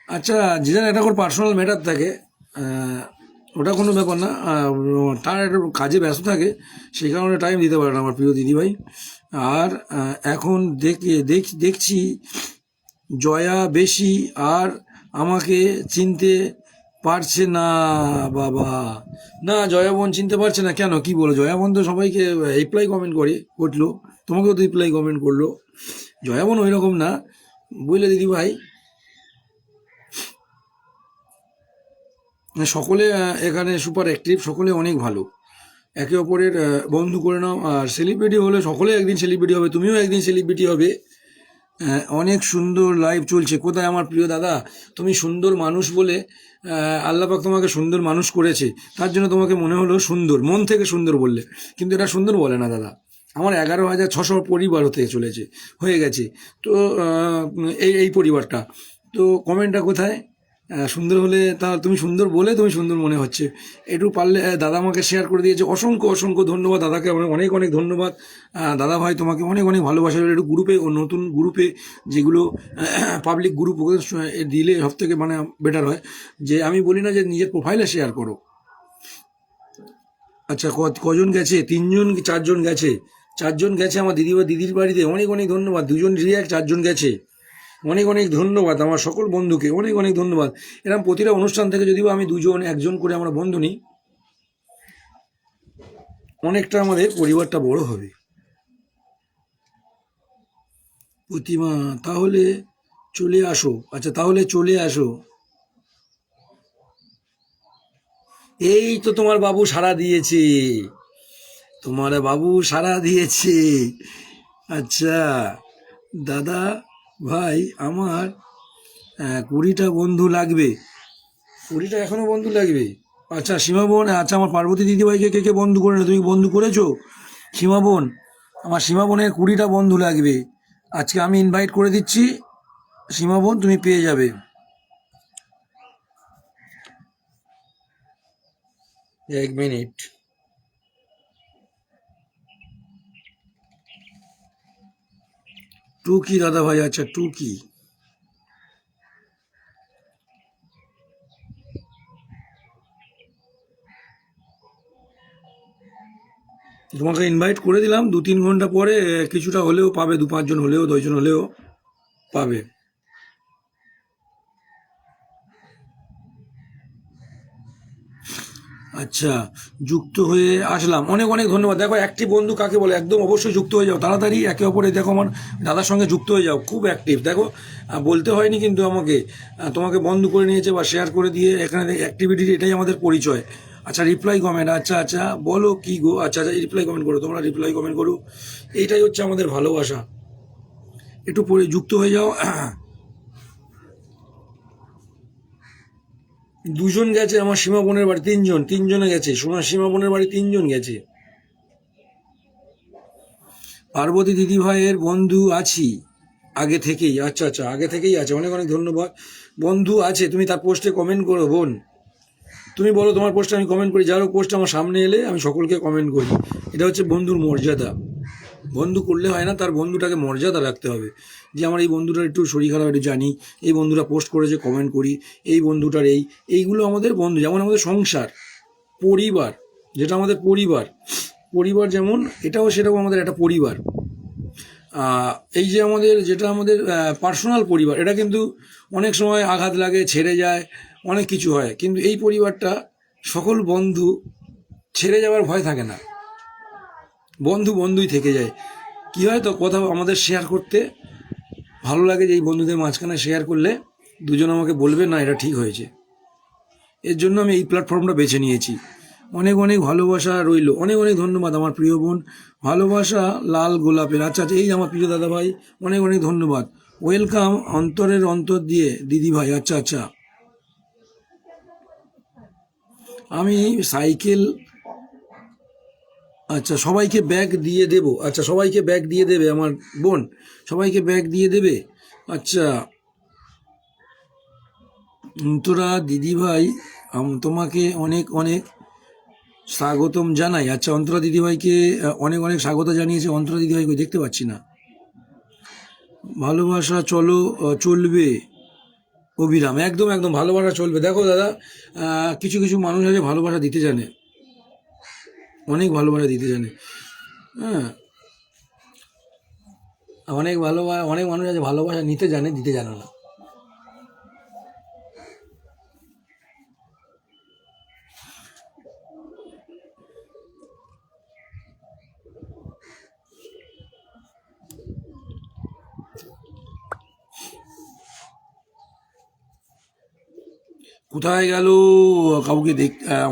আচ্ছা, যে যার একটা করে পার্সোনাল ম্যাটার থাকে, ওটা কোনো ব্যাপার না। তার একটা কাজে ব্যস্ত থাকে, সেই কারণে টাইম দিতে পারে না আমার প্রিয় দিদিভাই। আর এখন দেখছি জয়া বেশি আর আমাকে চিনতে পারছে না। বাবা, না জয়া বোন চিনতে পারছে না কেন, কি বলো? জয়া বোন তো সবাইকে রিপ্লাই কমেন্ট করলো, তোমাকেও তো রিপ্লাই কমেন্ট করলো। জয়া বোন ওই রকম না, বুঝলে দিদিভাই। সকলে এখানে সুপার অ্যাক্টিভ, সকলে অনেক ভালো, একে অপরের বন্ধু করে নাও। আর সেলিব্রিটি হলে সকলে একদিন সেলিব্রিটি হবে, তুমিও একদিন সেলিব্রিটি হবে। অনেক সুন্দর লাইভ চলছে। কোথায় আমার প্রিয় দাদা? তুমি সুন্দর মানুষ বলে আল্লাহ পাক তোমাকে সুন্দর মানুষ করেছে, তার জন্য তোমাকে মনে হলো সুন্দর, মন থেকে সুন্দর বললে, কিন্তু এটা সুন্দর বলে না দাদা। আমার 11,600 পরিবার হতে চলেছে, হয়ে গেছে। তো এই এই পরিবারটা, তো কমেন্টটা কোথায়? সুন্দর হলে তা তুমি সুন্দর বলে তুমি সুন্দর মনে হচ্ছে, একটু পারলে দাদা আমাকে শেয়ার করে দিয়েছে, অসংখ্য অসংখ্য ধন্যবাদ দাদাকে, অনেক অনেক ধন্যবাদ। দাদা ভাই তোমাকে অনেক অনেক ভালোবাসা। একটু গ্রুপে, নতুন গ্রুপে যেগুলো পাবলিক গ্রুপ দিলে সব থেকে মানে বেটার হয়। যে আমি বলি না যে নিজের প্রোফাইলে শেয়ার করো। আচ্ছা, কজন গেছে? 3জন কি 4জন গেছে? 4জন গেছে আমার দিদির বাড়িতে, অনেক অনেক ধন্যবাদ। 2জন রিয়াক্ট, 4জন গেছে, অনেক অনেক ধন্যবাদ আমার সকল বন্ধুকে, অনেক অনেক ধন্যবাদ। এরকম প্রতিটা অনুষ্ঠান থেকে যদিও আমি 2জন 1জন করে আমরা বন্ধু নিই, অনেকটা আমাদের পরিবারটা বড় হবে। প্রতিমা, তাহলে চলে আসো। আচ্ছা, তাহলে চলে আসো। এই তো তোমার বাবু সাড়া দিয়েছে, তোমার বাবু সাড়া দিয়েছে। আচ্ছা দাদা ভাই, আমার 20টা বন্ধু লাগবে। 20টা এখনো বন্ধু লাগবে? আচ্ছা সীমা বোন, আচ্ছা আমার পার্বতী দিদিভাইকে কে কে বন্ধু করে না, তুমি বন্ধু করেছো? সীমা বোন, আমার সীমা বোনের 20টা বন্ধু লাগবে, আজকে আমি ইনভাইট করে দিচ্ছি। সীমা বোন তুমি পেয়ে যাবে। 1 মিনিট। টুকি দাদা ভাই, আচ্ছা টুকি, তোমাকে ইনভাইট করে দিলাম। 2-3 ঘন্টা পরে কিছুটা হলেও পাবে, 2-5 জন হলেও, 10জন হলেও পাবে। আচ্ছা, যুক্ত হয়ে আসলাম, অনেক অনেক ধন্যবাদ। দেখো অ্যাক্টিভ বন্ধু কাকে বলে, একদম অবশ্যই যুক্ত হয়ে যাও তাড়াতাড়ি একে অপরে। দেখো আমার দাদার সঙ্গে যুক্ত হয়ে যাও, খুব অ্যাক্টিভ। দেখো বলতে হয়নি কিন্তু আমাকে, তোমাকে বন্ধ করে নিয়েছে বা শেয়ার করে দিয়ে এখানে অ্যাক্টিভিটি, এটাই আমাদের পরিচয়। আচ্ছা রিপ্লাই কমেন্ট, আচ্ছা আচ্ছা বলো কি গো, আচ্ছা আচ্ছা রিপ্লাই কমেন্ট করো, তোমরা রিপ্লাই কমেন্ট করো, এইটাই হচ্ছে আমাদের ভালোবাসা। একটু পরে যুক্ত হয়ে যাও। 2জন গেছে আমার সীমা বোনের বাড়ি, 3জনে গেছে, সীমা বোনের বাড়ি 3জন গেছে। পার্বতী দিদি ভাইয়ের বন্ধু আছি আগে থেকেই। আচ্ছা আচ্ছা, আগে থেকেই আছে, অনেক অনেক ধন্যবাদ। বন্ধু আছে, তুমি তার পোস্টে কমেন্ট করো বোন, তুমি বলো তোমার পোস্টে আমি কমেন্ট করি, যারও পোস্ট আমার সামনে এলে আমি সকলকে কমেন্ট করি। এটা হচ্ছে বন্ধুর মর্যাদা। বন্ধু করলে হয় না, তার বন্ধুটাকে মর্যাদা রাখতে হবে। যে আমার এই বন্ধুটার একটু শরীর খারাপ, একটু জানি, এই বন্ধুটা পোস্ট করেছে, কমেন্ট করি, এই বন্ধুটার এইগুলো আমাদের বন্ধু। যেমন আমাদের সংসার, পরিবার, যেটা আমাদের পরিবার, পরিবার যেমন এটাও সেটাও আমাদের একটা পরিবার। এই যে আমাদের যেটা আমাদের পার্সোনাল পরিবার, এটা কিন্তু অনেক সময় আঘাত লাগে, ছেড়ে যায়, অনেক কিছু হয়, কিন্তু এই পরিবারটা সকল বন্ধু ছেড়ে যাওয়ার ভয় থাকে না, বন্ধু বন্ধুই থেকে যায়। কি হয় তো, কোথাও আমাদের শেয়ার করতে ভালো লাগে, যে এই বন্ধুদের মাঝখানে শেয়ার করলে 2জন আমাকে বলবে না এটা ঠিক হয়েছে। এর জন্য আমি এই প্ল্যাটফর্মটা বেছে নিয়েছি। অনেক অনেক ভালোবাসা রইল, অনেক অনেক ধন্যবাদ আমার প্রিয় বোন। ভালোবাসা লাল গোলাপের, আচ্ছা আচ্ছা, এই আমার প্রিয় দাদা ভাই, অনেক অনেক ধন্যবাদ। ওয়েলকাম অন্তরের অন্তর দিয়ে দিদি ভাই। আচ্ছা আচ্ছা, আমি সাইকেল, আচ্ছা সবাইকে ব্যাগ দিয়ে দেব, আচ্ছা সবাইকে ব্যাগ দিয়ে দেবে আমার বোন, সবাইকে ব্যাগ দিয়ে দেবে। আচ্ছা অন্তরা দিদিভাই, তোমাকে অনেক অনেক স্বাগতম জানাই। আচ্ছা অন্তরা দিদিভাইকে অনেক অনেক স্বাগত জানিয়েছে। অন্তরা দিদিভাইকে দেখতে পাচ্ছি না। ভালোবাসা চলো চলবে অবিরাম, একদম একদম ভালোবাসা চলবে। দেখো দাদা, কিছু কিছু মানুষ আছে ভালোবাসা দিতে জানে, অনেক ভালোবাসা দিতে জানে। হ্যাঁ, অনেক মানুষ আছে ভালোবাসা নিতে জানে, দিতে জানে না। কোথায় গেল? কাউকে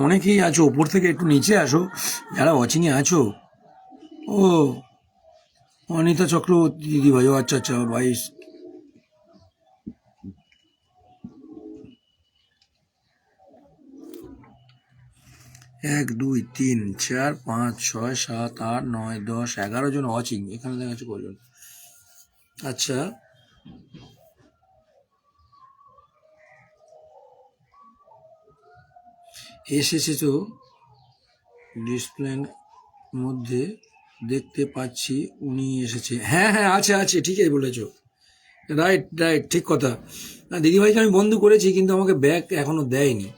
অনেকেই আছো, ওপর থেকে একটু নিচে আসো যারা ওয়াচিংয়ে আছো। ও অনিতা চক্রবর্তী দিদি ভাই, ও আচ্ছা আচ্ছা ভাই, 1 2 3 4 5 6 7 8 9 10 11 জন ওয়াচিং, এখানে দেখা যাচ্ছে কজন। আচ্ছা, এসেছে তো ডিসপ্লের মধ্যে দেখতে পাচ্ছি, উনি এসেছে। হ্যাঁ হ্যাঁ, আছে আছে, ঠিকই বলেছো, রাইট রাইট, ঠিক কথা। না, দিদিভাইকে আমি বন্ধু করেছি কিন্তু আমাকে ব্যাগ এখনো দেয়নি।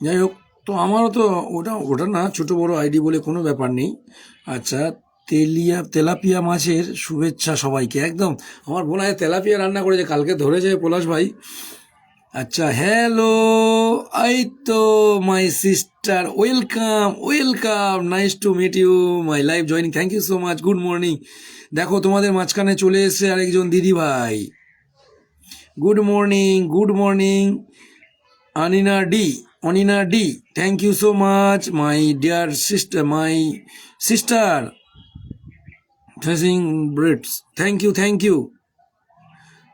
যাই হোক, তো আমারও তো ওটা ওটা না, ছোট বড় আইডি বলে কোনো ব্যাপার নেই। আচ্ছা, তেলাপিয়া মাছের শুভেচ্ছা সবাইকে, একদম। আমার বোন আজ তেলাপিয়া রান্না করেছে, কালকে ধরেছে পলাশ ভাই। আচ্ছা, হ্যালো, এই তো my sister, welcome welcome, nice to meet you, my live joining, thank you so much, good morning. দেখো, তোমাদের মাঝখানে চলে এসেছে আরেকজন দিদি ভাই। Good morning, good morning, Anina ডি, thank you so much, my dear sister ফেসিং ব্রেডস, thank you thank you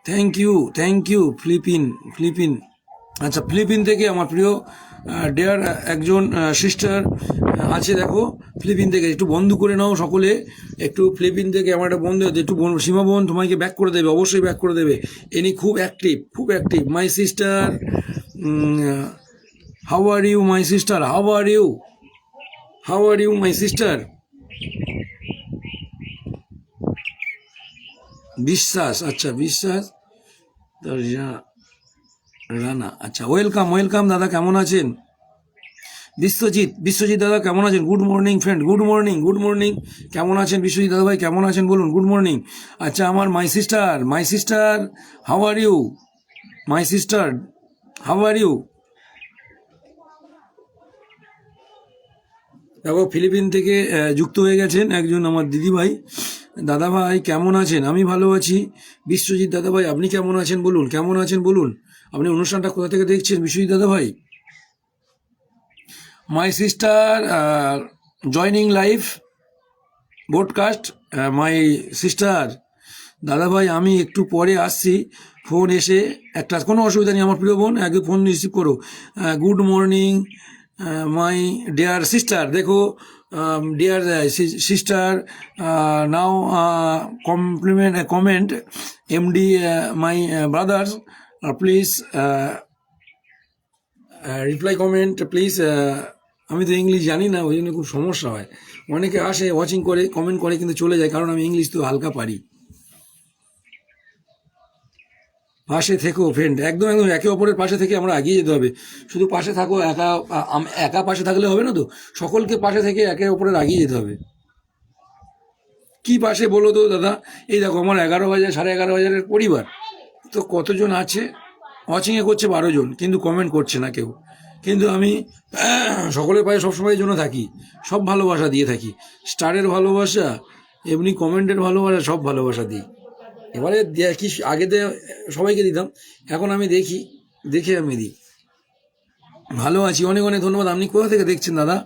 thank you thank you. Philippine, আচ্ছা, ফিলিপিন থেকে আমার প্রিয় ডিয়ার একজন সিস্টার আছে, দেখো, ফিলিপিন থেকে। একটু বন্ধু করে নাও সকলে, একটু ফিলিপিন থেকে আমার একটা বন্ধু আছে, একটু সীমা বোন তোমাকে ব্যাক করে দেবে, অবশ্যই ব্যাক করে দেবে। এনি খুব অ্যাক্টিভ, খুব active, my sister. How are you my sister, how are you my sister? Biswas, আচ্ছা, বিশ্বাস রানা, আচ্ছা, ওয়েলকাম ওয়েলকাম দাদা, কেমন আছেন? বিশ্বজিৎ দাদা কেমন আছেন? Good morning friend, good morning, good morning, কেমন আছেন বিশ্বজিৎ দাদা ভাই, কেমন আছেন বলুন, গুড মর্নিং। আচ্ছা, আমার my sister, how are you my sister, how are you? দেখো, ফিলিপিন থেকে যুক্ত হয়ে গেছেন একজন আমার দিদিভাই। দাদা ভাই কেমন আছেন? আমি ভালো আছি। বিশ্বজিৎ দাদা ভাই, আপনি কেমন আছেন বলুন, কেমন আছেন বলুন। আপনি অনুষ্ঠানটা কোথা থেকে দেখছেন বিশ্বজিৎ দাদা ভাই? My sister joining live broadcast, my sister. দাদা ভাই, আমি একটু পরে আসছি, ফোন এসে একটা, কোনো অসুবিধা নেই আমার প্রিয় বোন, আগে ফোন রিসিভ করো। Good morning my dear sister, দেখো, dear sister, now comment MD my brothers, please reply comment please. আমি তো ইংলিশ জানি না, ওই জন্য খুব সমস্যা হয়। অনেকে আসে, ওয়াচিং করে, কমেন্ট করে, কিন্তু চলে যায়, কারণ আমি ইংলিশ তো হালকা পারি। পাশে থেকো ফ্রেন্ড, একদম একদম, একে অপরের পাশে থেকে আমরা এগিয়ে যেতে হবে। শুধু পাশে থাকো, একা পাশে থাকলে হবে না তো, সকলকে পাশে থেকে একে অপরের এগিয়ে যেতে হবে। কি পাশে বলো তো দাদা? এই দেখো, আমার 11 বাজার, 11:30 পরিবার, তো কতজন আছে? ওয়াচিংয়ে করছে 12 জন, কিন্তু কমেন্ট করছে না কেউ। কিন্তু আমি সকলের পায়ে সবসময়ের জন্য থাকি, সব ভালোবাসা দিয়ে থাকি, স্টারের ভালোবাসা, এমনি কমেন্টের ভালোবাসা, সব ভালোবাসা দিই। এবারে দেখি, আগেতে সবাইকে দিতাম, এখন আমি দেখে আমি দিই। ভালো আছি, অনেক অনেক ধন্যবাদ। আপনি কোথা থেকে দেখছেন দাদা?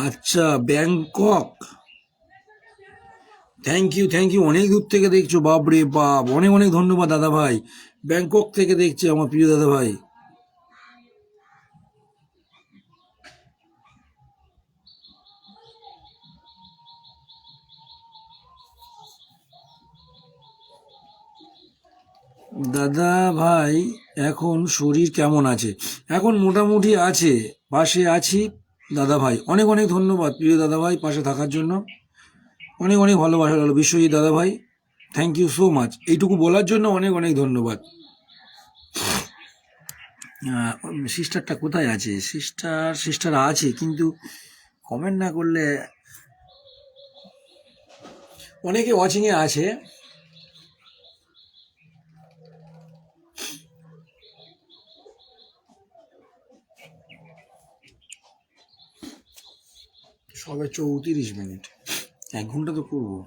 আচ্ছা, ব্যাংকক, থ্যাংক ইউ, অনেক দূর থেকে দেখছো, বাপ রে বাপ, অনেক অনেক ধন্যবাদ দাদা ভাই। ব্যাংকক থেকে দেখছে আমার প্রিয় দাদা ভাই। দাদা ভাই, এখন শরীর কেমন আছে? এখন মোটামুটি আছে, পাশে আছি। দাদা ভাই, অনেক অনেক ধন্যবাদ প্রিয় দাদা ভাই, পাশে থাকার জন্য। অনেক অনেক ভালোবাসা হলো বিশ্বজিৎ দাদা ভাই, থ্যাংক ইউ সো মাচ, এইটুকু বলার জন্য অনেক অনেক ধন্যবাদ। সিস্টারটা কোথায় আছে? সিস্টার আছে, কিন্তু কমেন্ট না করলে। অনেকে ওয়াচিংয়ে আছে। সবে 34 মিনিট, 1 ঘন্টা তো করবো।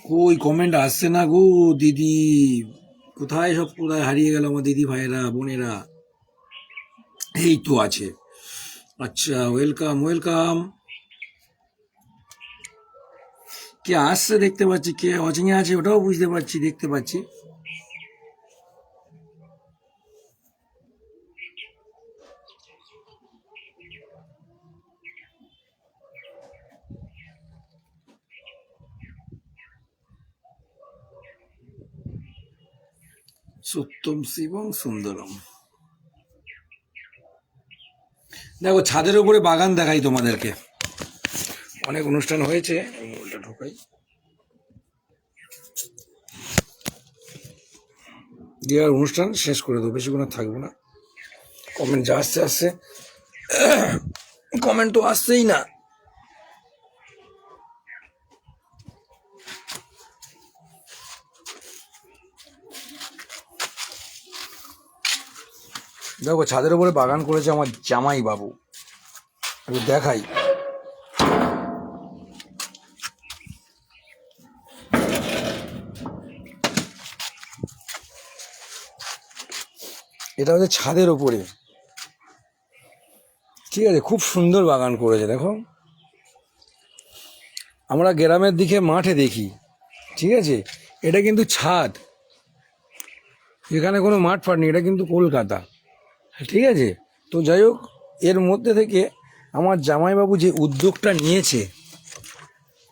কই কমেন্ট আসছে না গো দিদি, কোথায় সব, কোথায় হারিয়ে গেল আমার দিদি ভাইয়েরা বোনেরা? এই তো আছে। আচ্ছা, ওয়েলকাম ওয়েলকাম। কে আসছে দেখতে পাচ্ছি, কে ওয়াচিং এ আছে ওটাও বুঝতে পারছি, দেখতে পাচ্ছি। সত্যম শিবম সুন্দরম। দেখো ছাদের উপরে বাগান দেখাই তোমাদেরকে, অনেক অনুষ্ঠান হয়েছে। ওটা ঢোকাই দিয়ে আর অনুষ্ঠান শেষ করে দেবো, বেশিক্ষণ আর থাকবো না। কমেন্ট যা আসছে আসছে, কমেন্ট তো আসছেই না। দেখো ছাদের উপরে বাগান করেছে আমার জামাই বাবু, একটু দেখাই। এটা হচ্ছে ছাদের উপরে, ঠিক আছে, খুব সুন্দর বাগান করেছে। দেখো আমরা গ্রামের দিকে মাঠে দেখি, ঠিক আছে, এটা কিন্তু ছাদ, এখানে কোনো মাঠ ফাট নেই, এটা কিন্তু কলকাতা, ঠিক আছে। তো যাই হোক, এর মধ্যে থেকে আমার জামাইবাবু যে উদ্যোগটা নিয়েছে,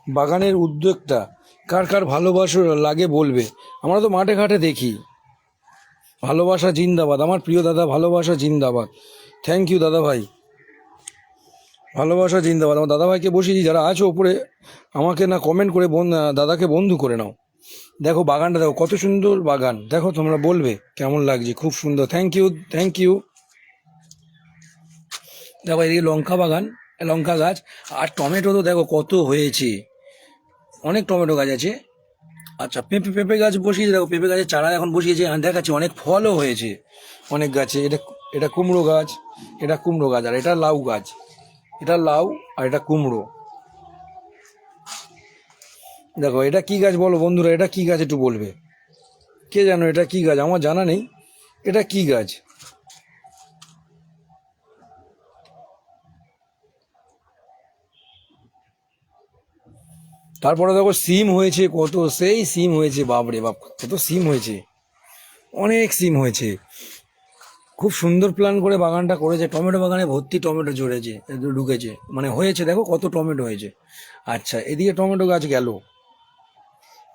বাগানের উদ্যোগটা, কার কার ভালোবাসা লাগে বলবে। আমরা তো মাঠে ঘাটে দেখি। ভালোবাসা জিন্দাবাদ, আমার প্রিয় দাদা, ভালোবাসা জিন্দাবাদ। থ্যাংক ইউ দাদা ভাই, ভালোবাসা জিন্দাবাদ। আমার দাদা ভাইকে বসিয়েছি, যারা আছো উপরে আমাকে না কমেন্ট করে দাদাকে বন্ধু করে নাও। দেখো বাগানটা দেখো, কত সুন্দর বাগান, দেখো তোমরা বলবে কেমন লাগছে, খুব সুন্দর। Thank you thank you. দেখো এদিকে লঙ্কা বাগান, লঙ্কা গাছ, আর টমেটো তো দেখো কত হয়েছে, অনেক টমেটো গাছ আছে। আচ্ছা, পেঁপে পেঁপে গাছ বসিয়েছে, দেখো পেঁপে গাছের চারা এখন বসিয়েছে, আর দেখাচ্ছি অনেক ফলও হয়েছে অনেক গাছে। এটা এটা কুমড়ো গাছ, এটা কুমড়ো গাছ, আর এটা লাউ গাছ, এটা লাউ আর এটা কুমড়ো। দেখো এটা কি গাছ বলো বন্ধুরা, এটা কি গাছ একটু বলবে, কে জানো এটা কি গাছ? আমার জানা নেই এটা কি গাছ। তারপরে দেখো সিম হয়েছে কত, সেই সিম হয়েছে, বাপরে বাপ কত সিম হয়েছে, অনেক সিম হয়েছে। খুব সুন্দর প্ল্যান করে বাগানটা করেছে, টমেটো বাগানে ভর্তি টমেটো ঝরেছে, ঢুকেছে, মানে হয়েছে, দেখো কত টমেটো হয়েছে। আচ্ছা এদিকে টমেটো গাছ গেল,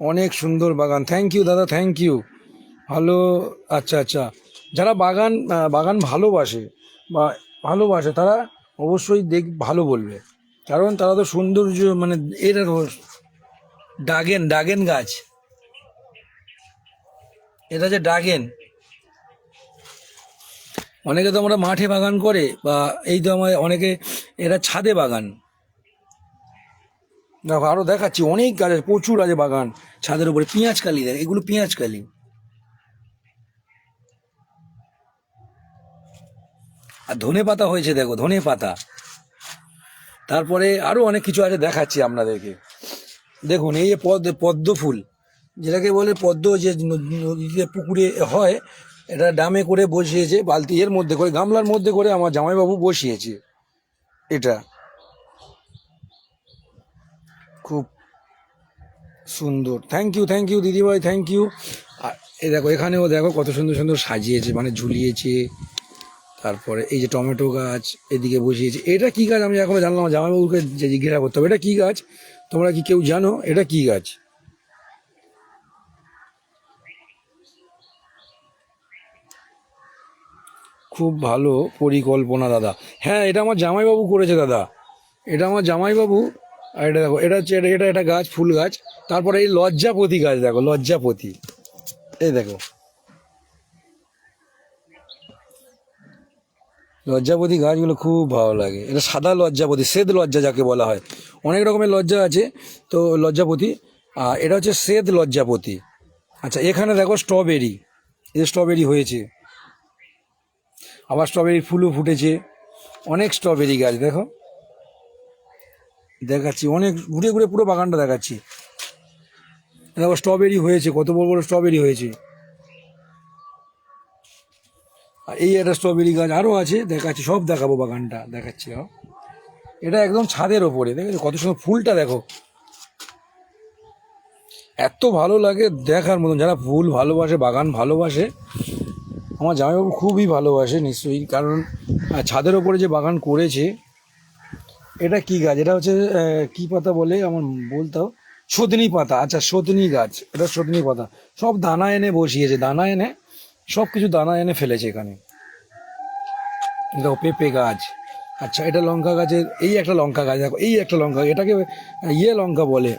অনেক সুন্দর বাগান। থ্যাংক ইউ দাদা, থ্যাংক ইউ, ভালো। আচ্ছা আচ্ছা, যারা বাগান বাগান ভালোবাসে বা ভালোবাসে তারা অবশ্যই ভালো বলবে, কারণ তারা তো সৌন্দর্য, মানে এটা ডাগেন ডাগেন গাছ, এটা হচ্ছে ডাগেন। অনেকে তো আমরা মাঠে বাগান করে, বা এই তো আমার অনেকে এরা ছাদে বাগান। দেখো আরো দেখাচ্ছি, অনেক গাছ আছে, প্রচুর আছে বাগান ছাদের উপরে। পেঁয়াজ কালি, দেখ এগুলো পেঁয়াজ কালি। আর ধনে পাতা হয়েছে, দেখো ধনে পাতা। তারপরে আরো অনেক কিছু আছে, দেখাচ্ছি আপনাদেরকে। দেখুন এই যে পদ্ম ফুল, যেটাকে বলে পদ্ম, যে নদীতে পুকুরে হয়, এটা ডামে করে বসিয়েছে, বালতি এর মধ্যে করে, গামলার মধ্যে করে আমার জামাইবাবু বসিয়েছে। এটা খুব সুন্দর। থ্যাংক ইউ দিদিভাই, থ্যাংক ইউ। আর এই দেখো এখানেও দেখো কত সুন্দর সুন্দর সাজিয়েছে, মানে ঝুলিয়েছে। তারপরে এই যে টমেটো গাছ এদিকে বসিয়েছে। এটা কি গাছ আমি এখনো জানলাম, জামাইবাবুকে যে জিজ্ঞাসা করতে হবে এটা কি গাছ, তোমরা কি কেউ জানো এটা কি গাছ? খুব ভালো পরিকল্পনা দাদা। হ্যাঁ এটা আমার জামাইবাবু করেছে দাদা, এটা আমার জামাইবাবু। আর এটা দেখো, এটা হচ্ছে এটা এটা এটা গাছ, ফুল গাছ। তারপরে এই লজ্জাপতি গাছ, দেখো লজ্জাপতি, এই দেখো লজ্জাপতি গাছগুলো খুব ভালো লাগে। এটা সাদা লজ্জাপতি, শ্বেত লজ্জা যাকে বলা হয়, অনেক রকমের লজ্জা আছে তো লজ্জাপতি, আর এটা হচ্ছে শ্বেত লজ্জাপতি। আচ্ছা এখানে দেখো স্ট্রবেরি, এই স্ট্রবেরি হয়েছে, আবার স্ট্রবেরি ফুলও ফুটেছে, অনেক স্ট্রবেরি গাছ দেখো, দেখাচ্ছি অনেক ঘুরে ঘুরে পুরো বাগানটা দেখাচ্ছি। দেখো স্ট্রবেরি হয়েছে, কত বড় বড় স্ট্রবেরি হয়েছে। আর এই একটা স্ট্রবেরি গাছ আরও আছে, দেখাচ্ছি, সব দেখাবো, বাগানটা দেখাচ্ছি। এটা একদম ছাদের ওপরে, দেখেছো কত সুন্দর ফুলটা, দেখো এত ভালো লাগে দেখার মতন। যারা ফুল ভালোবাসে, বাগান ভালোবাসে, আমার জামাইবাবু খুবই ভালোবাসে নিশ্চয়ই, কারণ ছাদের ওপরে যে বাগান করেছে। এটা কি গাছ? এটা হচ্ছে কি পাতা বলে আমার বলতাম, সজনি পাতা। আচ্ছা, সজনি গাছ, এটা সজনি পাতা। সব দানা এনে বসিয়েছে, দানা এনে সব কিছু দানা এনে ফেলেছে এখানে। দেখো পেঁপে গাছ। আচ্ছা, এটা লঙ্কা গাছের, এই একটা লঙ্কা গাছ, দেখো এই একটা লঙ্কা, এটাকে লঙ্কা বলে।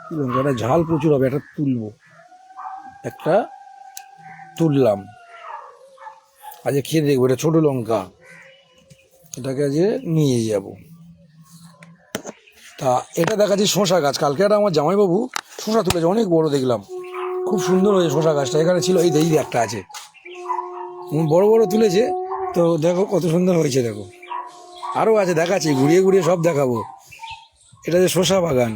কি লঙ্কা? এটা ঝাল প্রচুর হবে, এটা তুলবো, একটা তুললাম, আজকে খেয়ে দেখবো। এটা ছোট লঙ্কা, এটাকে আজকে নিয়ে যাব। তা এটা দেখাচ্ছি শশা গাছ। কালকে একটা আমার জামাইবাবু শশা তুলেছে, অনেক বড় দেখলাম, খুব সুন্দর হয়েছে শশা গাছটা। এখানে ছিল, এই দেখি একটা আছে, বড় বড় তুলেছে তো, দেখো কত সুন্দর হয়েছে। দেখো আরও আছে, দেখাচ্ছি, ঘুরিয়ে ঘুরিয়ে সব দেখাবো। এটা যে শশা বাগান।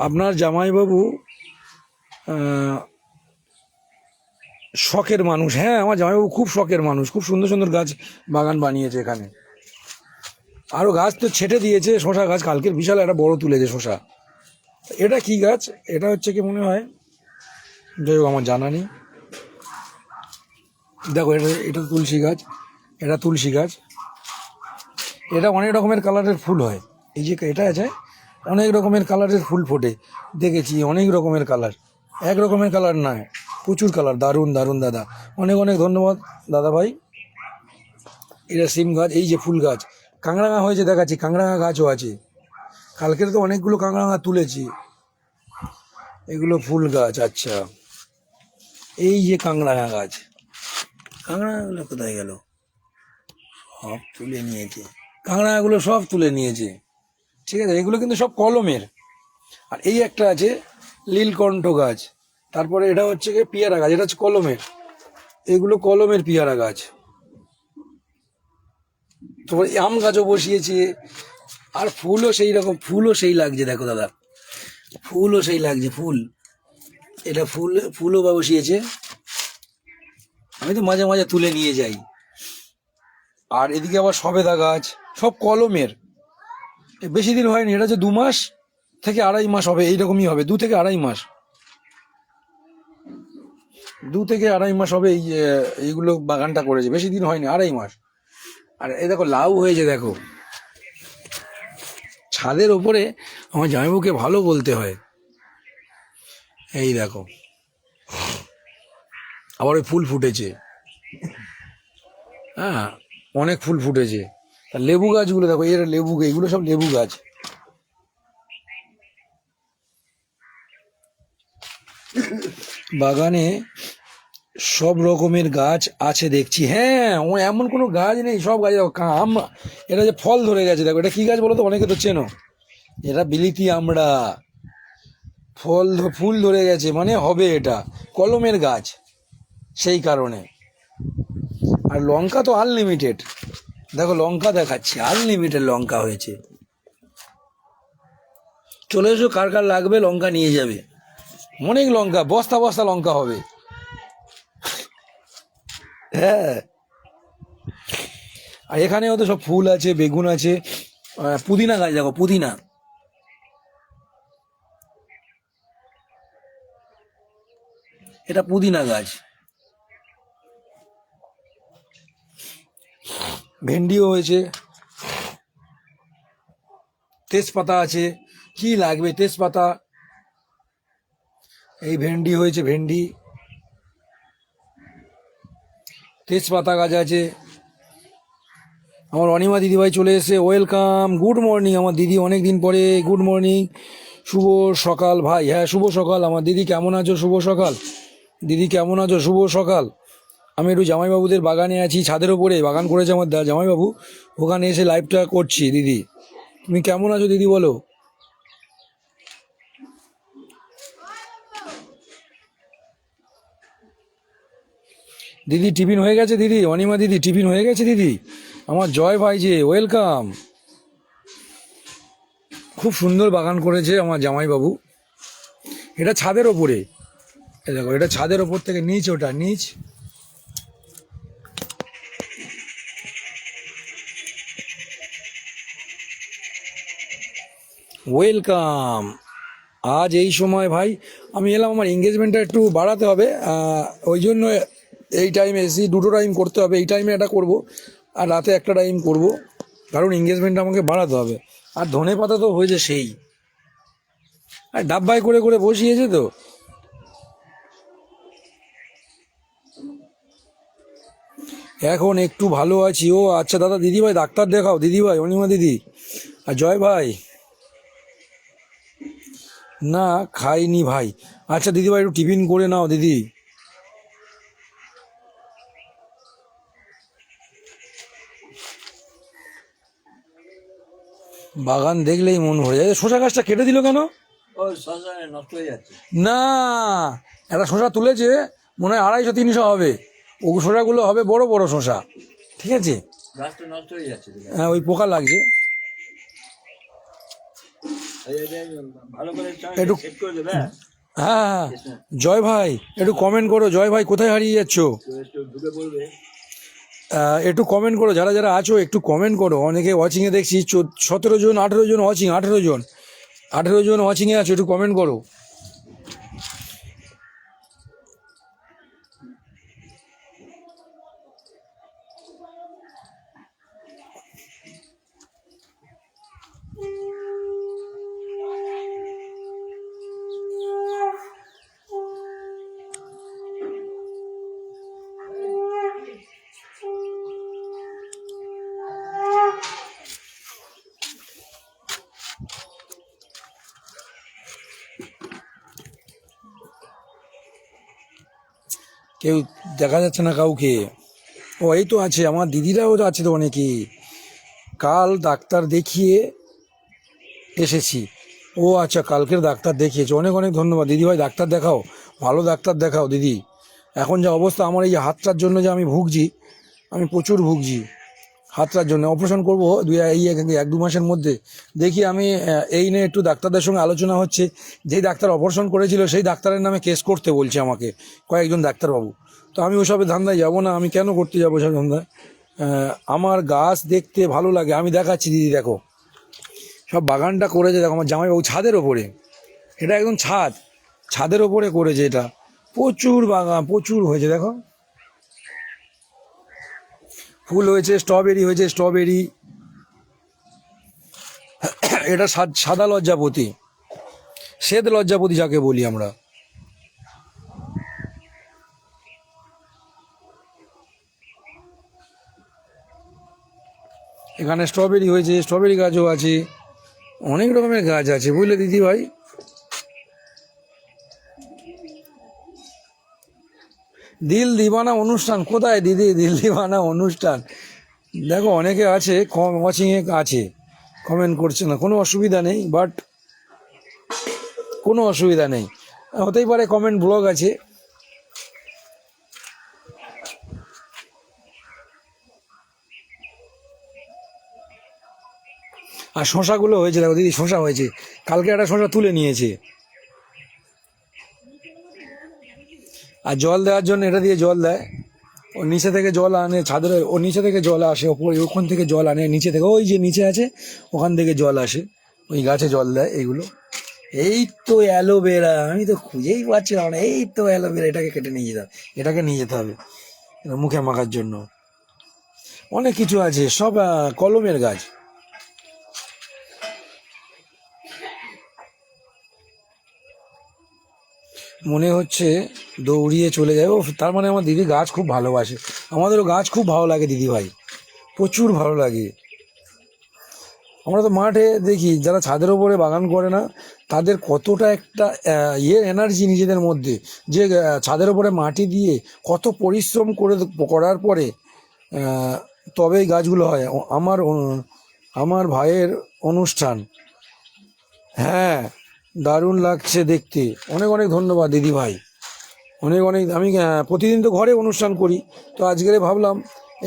আপনার জামাইবাবু শখের মানুষ। হ্যাঁ, আমার জামাইবাবু খুব শখের মানুষ, খুব সুন্দর সুন্দর গাছ বাগান বানিয়েছে এখানে। আরও গাছ তো ছেটে দিয়েছে, শশা গাছ কালকের বিশাল একটা বড় তুলেছে শশা। এটা কি গাছ? এটা হচ্ছে কি মনে হয়, যাই হোক আমার জানা নেই। দেখো এটা, এটা তুলসী গাছ, এটা তুলসী গাছ। এটা অনেক রকমের কালারের ফুল হয়। এই যে এটা আছে, অনেক রকমের কালারের ফুল ফোটে, দেখেছি অনেক রকমের কালার, এক রকমের কালার নয়, প্রচুর কালার। দারুণ দারুণ দাদা, অনেক অনেক ধন্যবাদ দাদা ভাই। এটা সিম গাছ, এই যে ফুল গাছ, কাঁকড়াঙা হয়েছে দেখাচ্ছি, কাঁকড়াঙা গাছও আছে। কালকের তো অনেকগুলো কাঁকড়াঙা তুলেছি। এগুলো ফুল গাছ। আচ্ছা, এই যে কাঁকড়াঙা গাছ, কাঁকড়াঙাগুলো কোথায় গেল? সব তুলে নিয়েছে, কাঁকড়াগুলো সব তুলে নিয়েছে। ঠিক আছে, এগুলো কিন্তু সব কলমের। আর এই একটা আছে নীলকণ্ঠ গাছ। তারপরে এটা হচ্ছে কি পিয়ারা গাছ, এটা হচ্ছে কলমের। এগুলো কলমের পিয়ারা গাছ। তারপর আম গাছও বসিয়েছে। আর ফুলও সেই রকম, ফুলও সেই লাগছে, দেখো দাদা, ফুলও সেই লাগছে, ফুল। এটা ফুলও বসিয়েছে। আমি তো মাঝে মাঝে তুলে নিয়ে যাই। আর এদিকে আবার সবেদা গাছ, সব কলমের। বেশি দিন হয়নি, এটা হচ্ছে 2 মাস থেকে 2.5 মাস হবে, এইরকমই হবে, 2 থেকে 2.5 মাস, 2 থেকে 2.5 মাস হবে। এইগুলো বাগানটা করেছে, বেশি দিন হয়নি, 2.5 মাস। আর এই দেখো লাউ হয়েছে, দেখো ছাদের ওপরে। আমার জামাইবাবুকে ভালো বলতে হয়। এই দেখো, আবার ওই ফুল ফুটেছে, হ্যাঁ অনেক ফুল ফুটেছে। আর লেবু গাছগুলো দেখো, এর লেবু, এগুলো সব লেবু গাছ। বাগানে সব রকমের গাছ আছে দেখছি। হ্যাঁ, ও এমন কোনো গাছ নেই, সব গাছ। আম, এটা যে ফল ধরে গেছে, দেখো এটা কি গাছ বলো তো, অনেকে তো চেনো, এটা বিলিতি আমড়া। ফুল ধরে গেছে মানে হবে এটা কলমের গাছ, সেই কারণে। আর লঙ্কা তো আনলিমিটেড, দেখো লঙ্কা দেখাচ্ছি, আনলিমিটেড লঙ্কা হয়েছে। চলে এসো, কার কার লাগবে লঙ্কা নিয়ে যাবে। অনেক লঙ্কা, বস্তা বস্তা লঙ্কা হবে। হ্যাঁ, আর এখানেও তো সব ফুল আছে, বেগুন আছে, পুদিনা গাছ দেখো, পুদিনা। এটা পুদিনা গাছ। ভেন্ডিও হয়েছে, তেজপাতা আছে, কি লাগবে তেজপাতা। এই ভেন্ডি হয়েছে, ভেন্ডি, তেজপাতা গাছ আছে। আমার অনিমা দিদিভাই চলে এসে, ওয়েলকাম, গুড মর্নিং আমার দিদি, অনেক দিন পরে, গুড মর্নিং, শুভ সকাল ভাই। হ্যাঁ শুভ সকাল আমার দিদি, কেমন আছো? শুভ সকাল দিদি, কেমন আছো? শুভ সকাল। আমি একটু জামাইবাবুদের বাগানে আছি, ছাদের ওপরে বাগান করেছে আমার জামাইবাবু, ওখানে এসে লাইভটা করছি। দিদি তুমি কেমন আছো দিদি বলো? দিদি টিফিন হয়ে গেছে? দিদি অনিমা দিদি টিফিন হয়ে গেছে? দিদি আমার জয় ভাই যে, ওয়েলকাম। খুব সুন্দর বাগান করেছে আমার জামাইবাবু। এটা ছাদের ওপরে, এই দেখো এটা ছাদের ওপর থেকে নিচ, ওটা নিচ। ওয়েলকাম। আজ এই সময় ভাই আমি এলাম, আমার এঙ্গেজমেন্টটা একটু বাড়াতে হবে, ওই জন্য এই টাইমে এসি। দুটো টাইম করতে হবে, এই টাইমে একটা করব আর রাতে একটা টাইম করব, কারণ এঙ্গেজমেন্টটা আমাকে বাড়াতে হবে। আর ধনে পাতা তো হয়েছে সেই, আর ডাব্বায় করে করে বসিয়েছে তো। এখন একটু ভালো আছি। ও আচ্ছা দাদা, দিদিভাই ডাক্তার দেখাও, দিদিভাই অনিমা দিদি আর জয় ভাই। না খাইনি ভাই। আচ্ছা দিদিভাই একটু টিফিন করে নাও দিদি। বাগান দেখলেই মন ভরে যায়। শশা গাছটা কেটে দিল কেন? নষ্ট হয়ে যাচ্ছে। না, একটা শশা তুলেছে, মনে হয় 250-300 হবে। ও শশাগুলো হবে বড় বড় শশা, ঠিক আছে। গাছটা নষ্ট হয়ে যাচ্ছে। হ্যাঁ ওই পোকা লাগছে। ভালো করে একটু সেট করে দেবে। হ্যাঁ জয় ভাই একটু কমেন্ট করো, জয় ভাই কোথায় হারিয়ে যাচ্ছ? ঢুকে পড়বে। একটু কমেন্ট করো, যারা যারা আছো একটু কমেন্ট করো। অনেকে ওয়াচিংয়ে দেখছি 17 জন 18 জন ওয়াচিং, 18 জন ওয়াচিংয়ে আছো, একটু কমেন্ট করো। কেউ দেখা যাচ্ছে না কাউকে। ও এই তো আছে, আমার দিদিরাও তো আছে তো অনেকেই। কাল ডাক্তার দেখিয়ে এসেছি। ও আচ্ছা, কালকের ডাক্তার দেখিয়েছে, অনেক অনেক ধন্যবাদ দিদিভাই। ডাক্তার দেখাও, ভালো ডাক্তার দেখাও দিদি। এখন যা অবস্থা আমার এই হাতটার জন্য যে আমি ভুগছি, আমি প্রচুর ভুগছি হাতটার জন্য। অপারেশন করবো এই 1-2 মাসের মধ্যে। দেখি আমি এই নিয়ে একটু ডাক্তারদের সঙ্গে আলোচনা হচ্ছে। যেই ডাক্তার অপারেশন করেছিল সেই ডাক্তারের নামে কেস করতে বলছে আমাকে কয়েকজন ডাক্তারবাবু। তো আমি ওসবের ধান্দায় যাবো না, আমি কেন করতে যাবো ওসব ধান্দায়। আমার গাছ দেখতে ভালো লাগে, আমি দেখাচ্ছি দিদি দেখো। সব বাগানটা করেছে দেখো আমার জামাইবাবু ছাদের ওপরে, এটা একদম ছাদের ওপরে করেছে এটা। প্রচুর বাগান, প্রচুর হয়েছে দেখো, ফুল হয়েছে, স্ট্রবেরি হয়েছে, স্ট্রবেরি। এটা সাদা লজ্জাপতি, শ্বেত লজ্জাপতি যাকে বলি আমরা। এখানে স্ট্রবেরি হয়েছে, স্ট্রবেরি গাছও আছে, অনেক রকমের গাছ আছে বুঝলে দিদি ভাই। দিল দিবানা অনুষ্ঠান কোথায় দিদি? দিল দিবানা অনুষ্ঠান দেখো অনেকে আছে, কম ওয়াচিংয়ে আছে, কমেন্ট করছে না, কোনো অসুবিধা নেই। বাট কোনো অসুবিধা নেই, হতেই পারে কমেন্ট ব্লগ আছে। আর শশাগুলো হয়েছে দেখো দিদি, শশা হয়েছে, কালকে একটা শশা তুলে নিয়েছে। আর জল দেওয়ার জন্য এটা দিয়ে জল দেয়, ও নিচে থেকে জল আনে ছাদের, ও নিচে থেকে জল আসে ওপরে, ওখান থেকে জল আনে নিচে থেকে, ওই যে নিচে আছে ওখান থেকে জল আসে, ওই গাছে জল দেয় এগুলো। এই তো অ্যালোভেরা, আমি তো খুঁজেই পাচ্ছিলাম না। এই তো অ্যালোভেরা, এটাকে কেটে নিয়ে যেতে হবে, এটাকে নিয়ে যেতে হবে মুখে মাখার জন্য। অনেক কিছু আছে, সব কলমের গাছ। মনে হচ্ছে দৌড়িয়ে চলে যাবে। ও তার মানে আমার দিদি গাছ খুব ভালোবাসে, আমাদেরও গাছ খুব ভালো লাগে দিদি ভাই, প্রচুর ভালো লাগে। আমরা তো মাঠে দেখি যারা ছাদের ওপরে বাগান করে না, তাদের কতটা একটা এনার্জি নিজেদের মধ্যে, যে ছাদের ওপরে মাটি দিয়ে কত পরিশ্রম করার পরে তবেই গাছগুলো হয়। আমার ভাইয়ের অনুষ্ঠান, হ্যাঁ দারুণ লাগছে দেখতে, অনেক অনেক ধন্যবাদ দিদি ভাই, অনেক অনেক। আমি প্রতিদিন তো ঘরে অনুষ্ঠান করি, তো আজকে ভাবলাম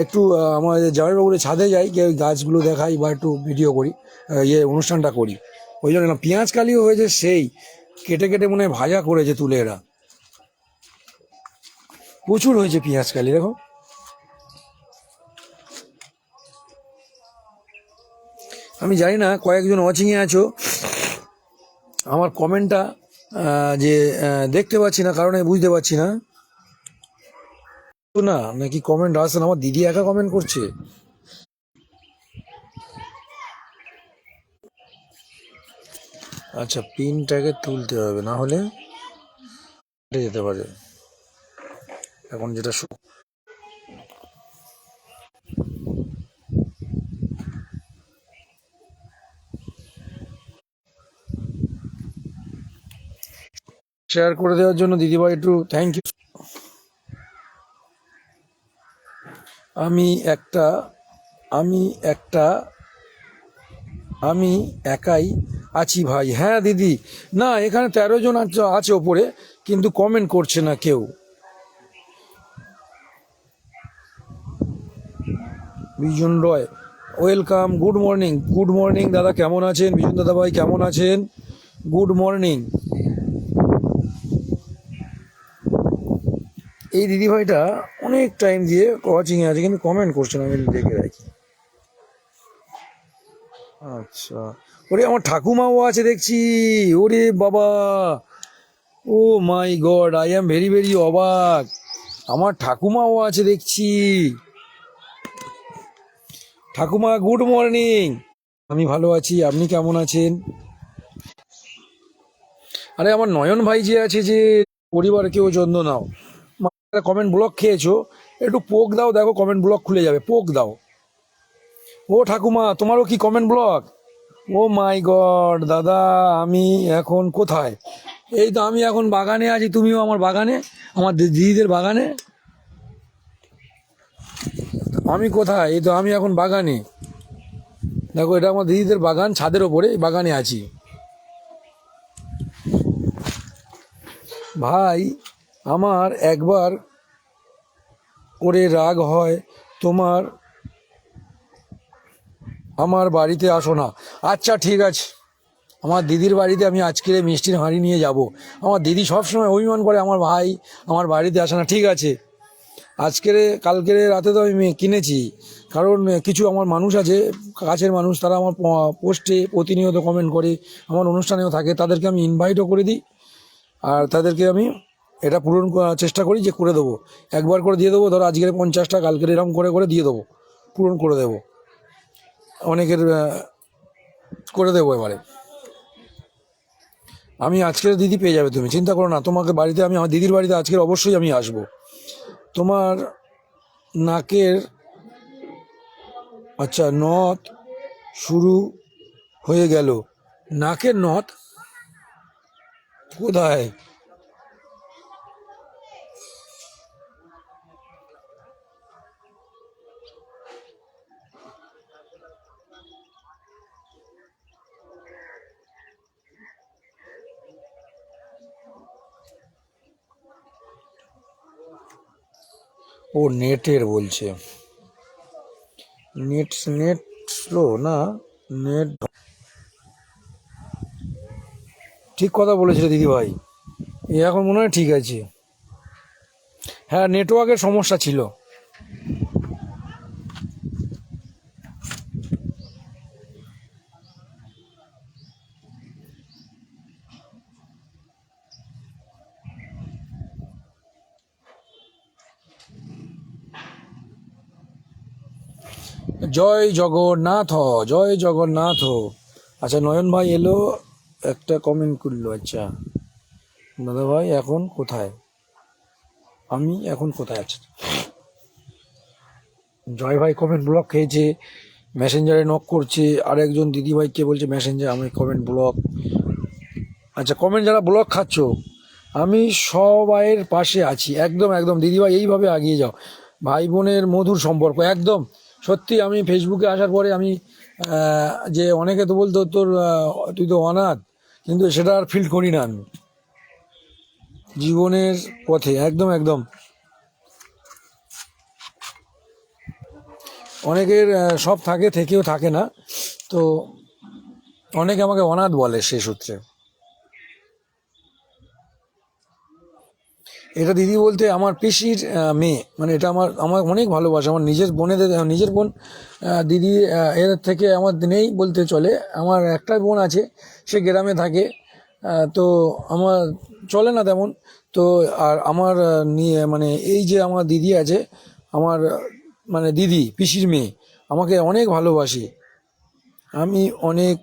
একটু আমাদের জামাইবাবুর ছাদে যাই, গিয়ে ওই গাছগুলো দেখাই বা একটু ভিডিও করি, অনুষ্ঠানটা করি। ওই জন্য পেঁয়াজ কালিও হয়েছে সেই, কেটে কেটে মনে হয় ভাজা করেছে তুলে এরা। প্রচুর হয়েছে পেঁয়াজ কালি, দেখো। আমি জানি না কয়েকজন ওয়াচিংয়ে আছো, আমার কমেন্টটা যে দেখতে পাচ্ছি না, কারণ আমি বুঝতে পারছি না। তো না, নাকি কমেন্ট আসছে না, আমার দিদি একা কমেন্ট করছে। আচ্ছা, পিনটাকে তুলতে হবে, না হলে কেটে যেতে পারে। এখন যেটা শেয়ার করে দেওয়ার জন্য দিদিভাই একটু থ্যাংক ইউ। আমি একটা আমি একটা আমি একাই আছি ভাই। হ্যাঁ দিদি, না এখানে 13 জন আছে ওপরে, কিন্তু কমেন্ট করছে না কেউ। Bijon Roy, welcome, good morning. Good morning দাদা, কেমন আছেন? বিজন দাদা ভাই কেমন আছেন? Good morning. এই দিদিভাইটা অনেক টাইম দিয়ে ওয়াচিংয়ে আছে, কিন্তু কমেন্ট করছে না, আমি দেখে রাখি। আচ্ছা, ওরে আমার ঠাকুমাও আছে দেখছি। ওরে বাবা, oh my god, I am very very অবাক। আমার ঠাকুমাও আছে দেখছি। ঠাকুমা গুড মর্নিং। আমি ভালো আছি, আপনি কেমন আছেন? আরে আমার নয়ন ভাই যে আছে, যে পরিবারে কেউ যত্ন নাও, কমেন্ট ব্লক খেয়েছো, একটু পোক দাও, দেখো কমেন্ট ব্লক খুলে যাবে, পোক দাও। ও ঠাকুমা, তোমারও কি comment block? O my god দাদা, আমি এখন কোথায়? এই তো আমি এখন বাগানে আছি, তুমিও আমার বাগানে, আমার দিদিদের বাগানে। আমি কোথায়? এই তো আমি এখন বাগানে, দেখো এটা আমার দিদিদের বাগান, ছাদের ওপরে বাগানে আছি। ভাই আমার একবার করে রাগ হয় তোমার, আমার বাড়িতে আসো না। আচ্ছা ঠিক আছে, আমার দিদির বাড়িতে আমি আজকের মিষ্টির হাঁড়ি নিয়ে যাব। আমার দিদি সবসময় অভিমান করে আমার ভাই আমার বাড়িতে আসে না। ঠিক আছে, আজকের কালকের রাতে তো আমি কিনেছি, কারণ কিছু আমার মানুষ আছে, কাছের মানুষ, তারা আমার পোস্টে প্রতিনিয়ত কমেন্ট করে, আমার অনুষ্ঠানেও থাকে, তাদেরকে আমি ইনভাইটও করে দিই, আর তাদেরকে আমি এটা পূরণ করার চেষ্টা করি যে করে দেবো, একবার করে দিয়ে দেবো। ধরো আজকের 50টা, কালকের এরকম করে করে দিয়ে দেবো, পূরণ করে দেবো, অনেকের করে দেবো। এবারে আমি আজকের দিদি পেয়ে যাবে, তুমি চিন্তা করো না, তোমাকে বাড়িতে আমি, আমার দিদির বাড়িতে আজকের অবশ্যই আমি আসবো। তোমার নাকের, আচ্ছা নথ শুরু হয়ে গেল। নাকের নথ কোথায়? ও নেটের বলছে, নেট নেট স্লো না, নেট ঠিক কথা বলেছিল দিদি ভাই, এখন মনে হয় ঠিক আছে। হ্যাঁ, নেটওয়ার্কের সমস্যা ছিল। জয় জগন্নাথ, জয় জগন্নাথ। আচ্ছা নয়ন ভাই এলো, একটা কমেন্ট করলো। আচ্ছা দাদা ভাই এখন কোথায়, আমি এখন কোথায় আছি? জয় ভাই কমেন্ট ব্লক খেয়েছে, মেসেঞ্জারে নক করছে, আর একজন দিদিভাইকে বলছে মেসেঞ্জার আমি কমেন্ট ব্লক। আচ্ছা, কমেন্ট যারা ব্লক খাচ্ছ, আমি সবাইয়ের পাশে আছি, একদম একদম দিদিভাই, এইভাবে এগিয়ে যাও। ভাই বোনের মধুর সম্পর্ক একদম সত্যি। আমি ফেসবুকে আসার পরে আমি যে অনেকে তো বলতো তোর তুই তো অনাথ, কিন্তু সেটা আর ফিল করি না আমি জীবনের পথে, একদম একদম। অনেকের সব থাকে, থেকেও থাকে না, তো অনেকে আমাকে অনাথ বলে সে সূত্রে। এটা দিদি বলতে আমার পিসির মেয়ে, মানে এটা আমার আমার অনেক ভালোবাসা। আমার নিজের বোনেদের, নিজের বোন দিদি এর থেকে আমার নেই বলতে চলে। আমার একটা বোন আছে, সে গ্রামে থাকে। তো আমার চলে না তেমন। তো আর আমার নিয়ে মানে এই যে আমার দিদি আছে, আমার মানে দিদি পিসির মেয়ে আমাকে অনেক ভালোবাসে। আমি অনেক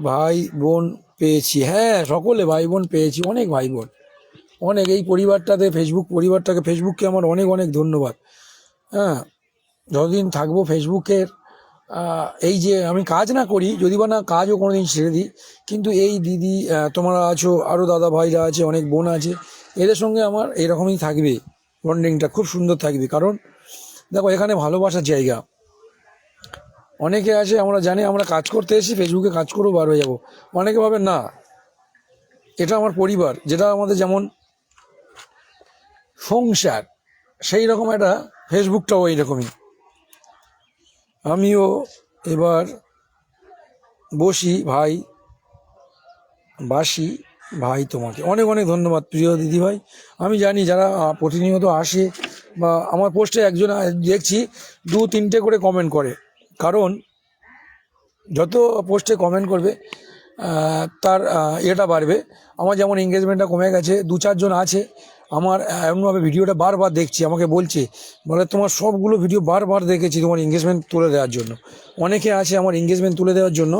ভাই বোন পেয়েছি, হ্যাঁ সকলে ভাই বোন পেয়েছি, অনেক ভাই বোন, অনেক। এই পরিবারটাতে, ফেসবুক পরিবারটাকে, ফেসবুককে আমার অনেক অনেক ধন্যবাদ। হ্যাঁ, যতদিন থাকবো ফেসবুকের এই যে আমি কাজ না করি, যদি বা না কাজও কোনোদিন ছেড়ে দিই, কিন্তু এই দিদি তোমরা আছো, আরও দাদা ভাইরা আছে, অনেক বোন আছে, এদের সঙ্গে আমার এরকমই থাকবে, বন্ডিংটা খুব সুন্দর থাকবে। কারণ দেখো এখানে ভালোবাসার জায়গা। অনেকে আছে আমরা জানি আমরা কাজ করতে এসেছি, ফেসবুকে কাজ করেও বার হয়ে যাবো। অনেকে ভাবে না, এটা আমার পরিবার, যেটা আমাদের যেমন সংসার, সেই রকম একটা ফেসবুকটাও এইরকমই। আমিও এবার বসি ভাই, বাসি ভাই। তোমাকে অনেক অনেক ধন্যবাদ প্রিয় দিদিভাই। আমি জানি যারা প্রতিনিয়ত আসে বা আমার পোস্টে একজন দেখছি 2-3টে করে কমেন্ট করে, কারণ যত পোস্টে কমেন্ট করবে তার এটা বাড়বে। আমার যেমন এঙ্গেজমেন্টটা কমে গেছে, 2-4 জন আছে আমার এমনভাবে ভিডিওটা বারবার দেখছি, আমাকে বলছে, বলে তোমার সবগুলো ভিডিও বারবার দেখেছি তোমার এঙ্গেজমেন্ট তুলে দেওয়ার জন্য। অনেকে আছে আমার এঙ্গেজমেন্ট তুলে দেওয়ার জন্য।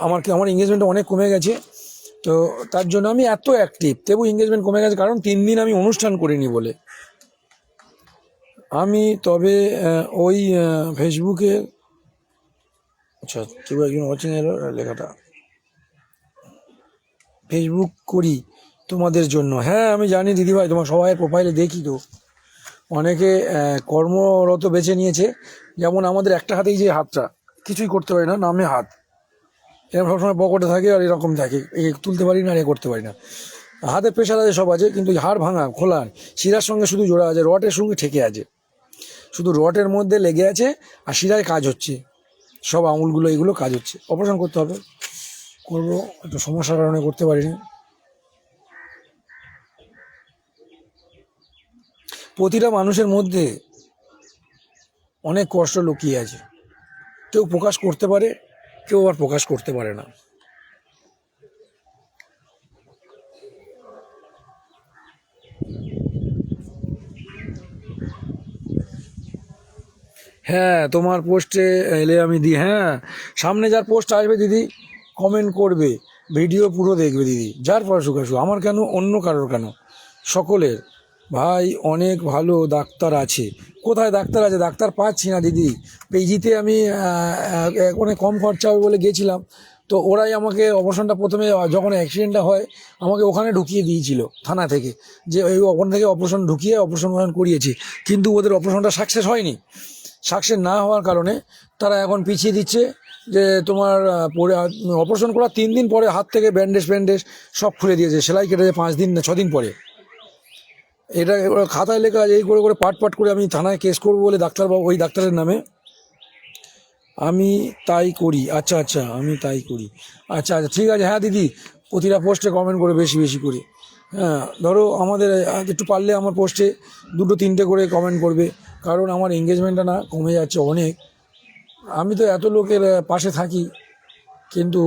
আমার এঙ্গেজমেন্টটা অনেক কমে গেছে, তো তার জন্য আমি এত অ্যাক্টিভ, তবু এঙ্গেজমেন্ট কমে গেছে কারণ 3 দিন আমি অনুষ্ঠান করিনি বলে। আমি তবে ওই ফেসবুকে, আচ্ছা কেউ একজন ওয়াচিং এলো লেখাটা, ফেসবুক করি তোমাদের জন্য। হ্যাঁ আমি জানি দিদিভাই, তোমার সবাই প্রোফাইলে দেখি তো, অনেকে কর্মরত বেছে নিয়েছে। যেমন আমাদের একটা হাতেই যে হাতটা, কিছুই করতে পারি না, নামে হাত, এরকম সবসময় পকেটে থাকে আর এরকম থাকে, তুলতে পারি না আর করতে পারি না। হাতের প্রেশার আছে, সব আছে, কিন্তু হাড় ভাঙা খোলা, শিরার সঙ্গে শুধু জোড়া আছে, রটের সঙ্গে ঠেকে আছে, শুধু রটের মধ্যে লেগে আছে আর শিরায় কাজ হচ্ছে, সব আঙুলগুলো এগুলো কাজ হচ্ছে। অপারেশন করতে হবে, করবো, একটু সমস্যার কারণে করতে পারিনি। প্রতিটা মানুষের মধ্যে অনেক কষ্ট লুকিয়ে আছে, কেউ প্রকাশ করতে পারে, কেউ আবার প্রকাশ করতে পারে না। হ্যাঁ তোমার পোস্টে এলে আমি দিই, হ্যাঁ সামনে যার পোস্ট আসবে দিদি কমেন্ট করবে, ভিডিও পুরো দেখবে দিদি, যার পরে সুখাসু, আমার কেন, অন্য কারোর কেন, সকলের। ভাই অনেক ভালো ডাক্তার আছে, কোথায় ডাক্তার আছে, ডাক্তার পাচ্ছি না দিদি। পিজিতে আমি অনেক কম খরচা হবে বলে গিয়েছিলাম, তো ওরাই আমাকে অপারেশনটা প্রথমে যখন অ্যাক্সিডেন্টটা হয় আমাকে ওখানে ঢুকিয়ে দিয়েছিল থানা থেকে, যে ওখান থেকে অপারেশন ঢুকিয়ে অপারেশন করিয়েছি, কিন্তু ওদের অপারেশনটা সাকসেস হয়নি। সাকসেস না হওয়ার কারণে তারা এখন পিছিয়ে দিচ্ছে, যে তোমার পরে অপারেশন করার 3 দিন পরে হাত থেকে ব্যান্ডেজ ফ্যান্ডেজ সব খুলে দিয়েছে, সেলাই কেটেছে 5 দিন না 6 দিন পরে। এটা ওরা খাতায় লেখা আছে, এই করে করে পাট পাট করে আমি থানায় কেস করবো বলে ডাক্তারবাবু, ওই ডাক্তারের নামে আমি তাই করি। আচ্ছা আচ্ছা, আমি তাই করি, আচ্ছা আচ্ছা ঠিক আছে। হ্যাঁ দিদি, প্রতিটা পোস্টে কমেন্ট করে বেশি বেশি করে। হ্যাঁ ধরো আমাদের একটু পারলে আমার পোস্টে 2-3টে করে কমেন্ট করবে, কারণ আমার এঙ্গেজমেন্টটা না কমে যাচ্ছে অনেক। আমি তো এত লোকের পাশে থাকি, কিন্তু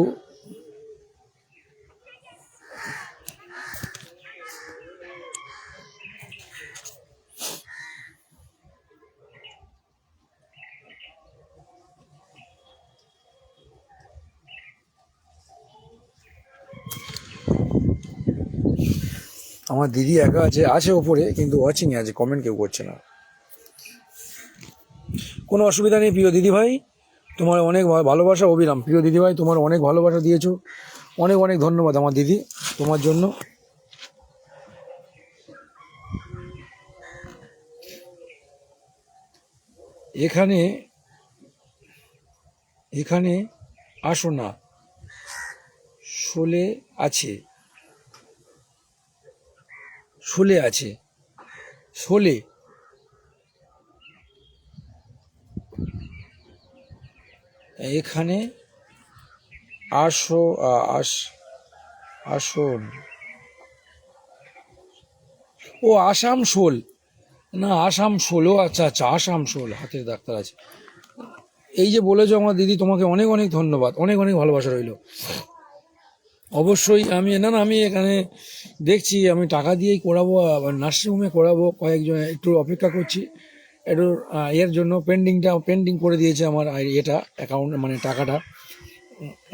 আমার দিদি একা আছে, আছে ওপরে, কিন্তু ওয়াচিংয়ে আছে, কমেন্ট কেউ করছে না। কোনো অসুবিধা নেই প্রিয় দিদিভাই, তোমার অনেক ভালোবাসা অবিরাম। প্রিয় দিদিভাই তোমার অনেক ভালোবাসা দিয়েছো, অনেক অনেক ধন্যবাদ আমার দিদি তোমার জন্য। এখানে এখানে আসো না, শোলে আছে, শোলে আছে, শোলে, এখানে আসো, আসন, ও আসানসোল, না আসানসোলও, আচ্ছা আচ্ছা আসানসোল, হাতের ডাক্তার আছে। এই যে বলেছো আমার দিদি, তোমাকে অনেক অনেক ধন্যবাদ, অনেক অনেক ভালোবাসা রইলো। অবশ্যই আমি, না না, আমি এখানে দেখছি আমি টাকা দিয়েই করাবো, আবার নার্সিংহোমে করাবো, কয়েকজন একটু অপেক্ষা করছি একটু এর জন্য। পেন্ডিং করে দিয়েছে আমার এটা অ্যাকাউন্ট, মানে টাকাটা,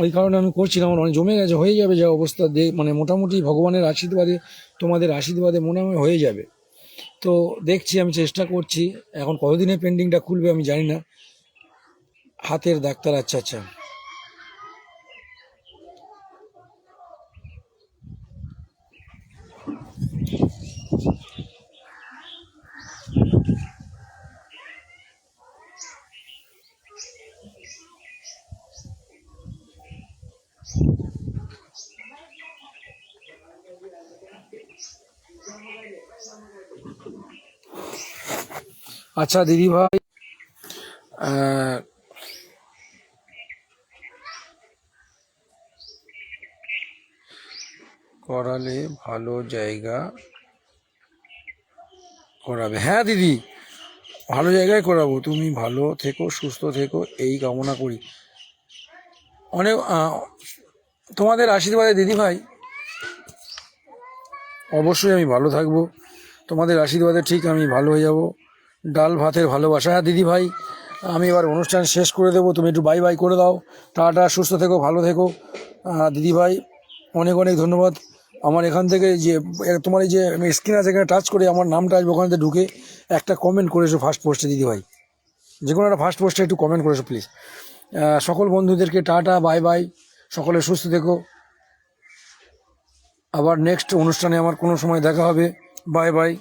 ওই কারণে আমি করছিলাম। আমার অনেক জমে গেছে, হয়ে যাবে যা অবস্থা মানে মোটামুটি ভগবানের আশীর্বাদে, তোমাদের আশীর্বাদে মনে হয় হয়ে যাবে। তো দেখছি, আমি চেষ্টা করছি। এখন কতদিনে পেন্ডিংটা খুলবে আমি জানি না। হাতের ডাক্তার, আচ্ছা আচ্ছা। আচ্ছা দিদি ভাই, আহ, করালে ভালো জায়গা করাবে, হ্যাঁ দিদি, ভালো জায়গায় করাবো। তুমি ভালো থেকো, সুস্থ থেকো, এই কামনা করি। অনেক তোমাদের আশীর্বাদে দিদি ভাই অবশ্যই আমি ভালো থাকবো। তোমাদের আশীর্বাদে ঠিক আমি ভালো হয়ে যাব। ডাল ভাতের ভালোবাসা। হ্যাঁ দিদি ভাই, আমি এবার অনুষ্ঠান শেষ করে দেবো, তুমি একটু বাই বাই করে দাও। টাটা, সুস্থ থেকো, ভালো থেকো। দিদি ভাই অনেক অনেক ধন্যবাদ। আমার এখান থেকে যে তোমার এই যে স্ক্রিন আছে, এখানে টাচ করে আমার নামটা আসবে, ওখান থেকে ঢুকে একটা কমেন্ট করেছো ফার্স্ট পোস্টে দিদি ভাই, যে কোনো একটা ফার্স্ট পোস্টে একটু কমেন্ট করেছো প্লিজ। সকল বন্ধুদেরকে টাটা, বাই বাই, সকলে সুস্থ থেকো। আবার নেক্সট অনুষ্ঠানে আমার কোনো সময় দেখা হবে। Bye bye.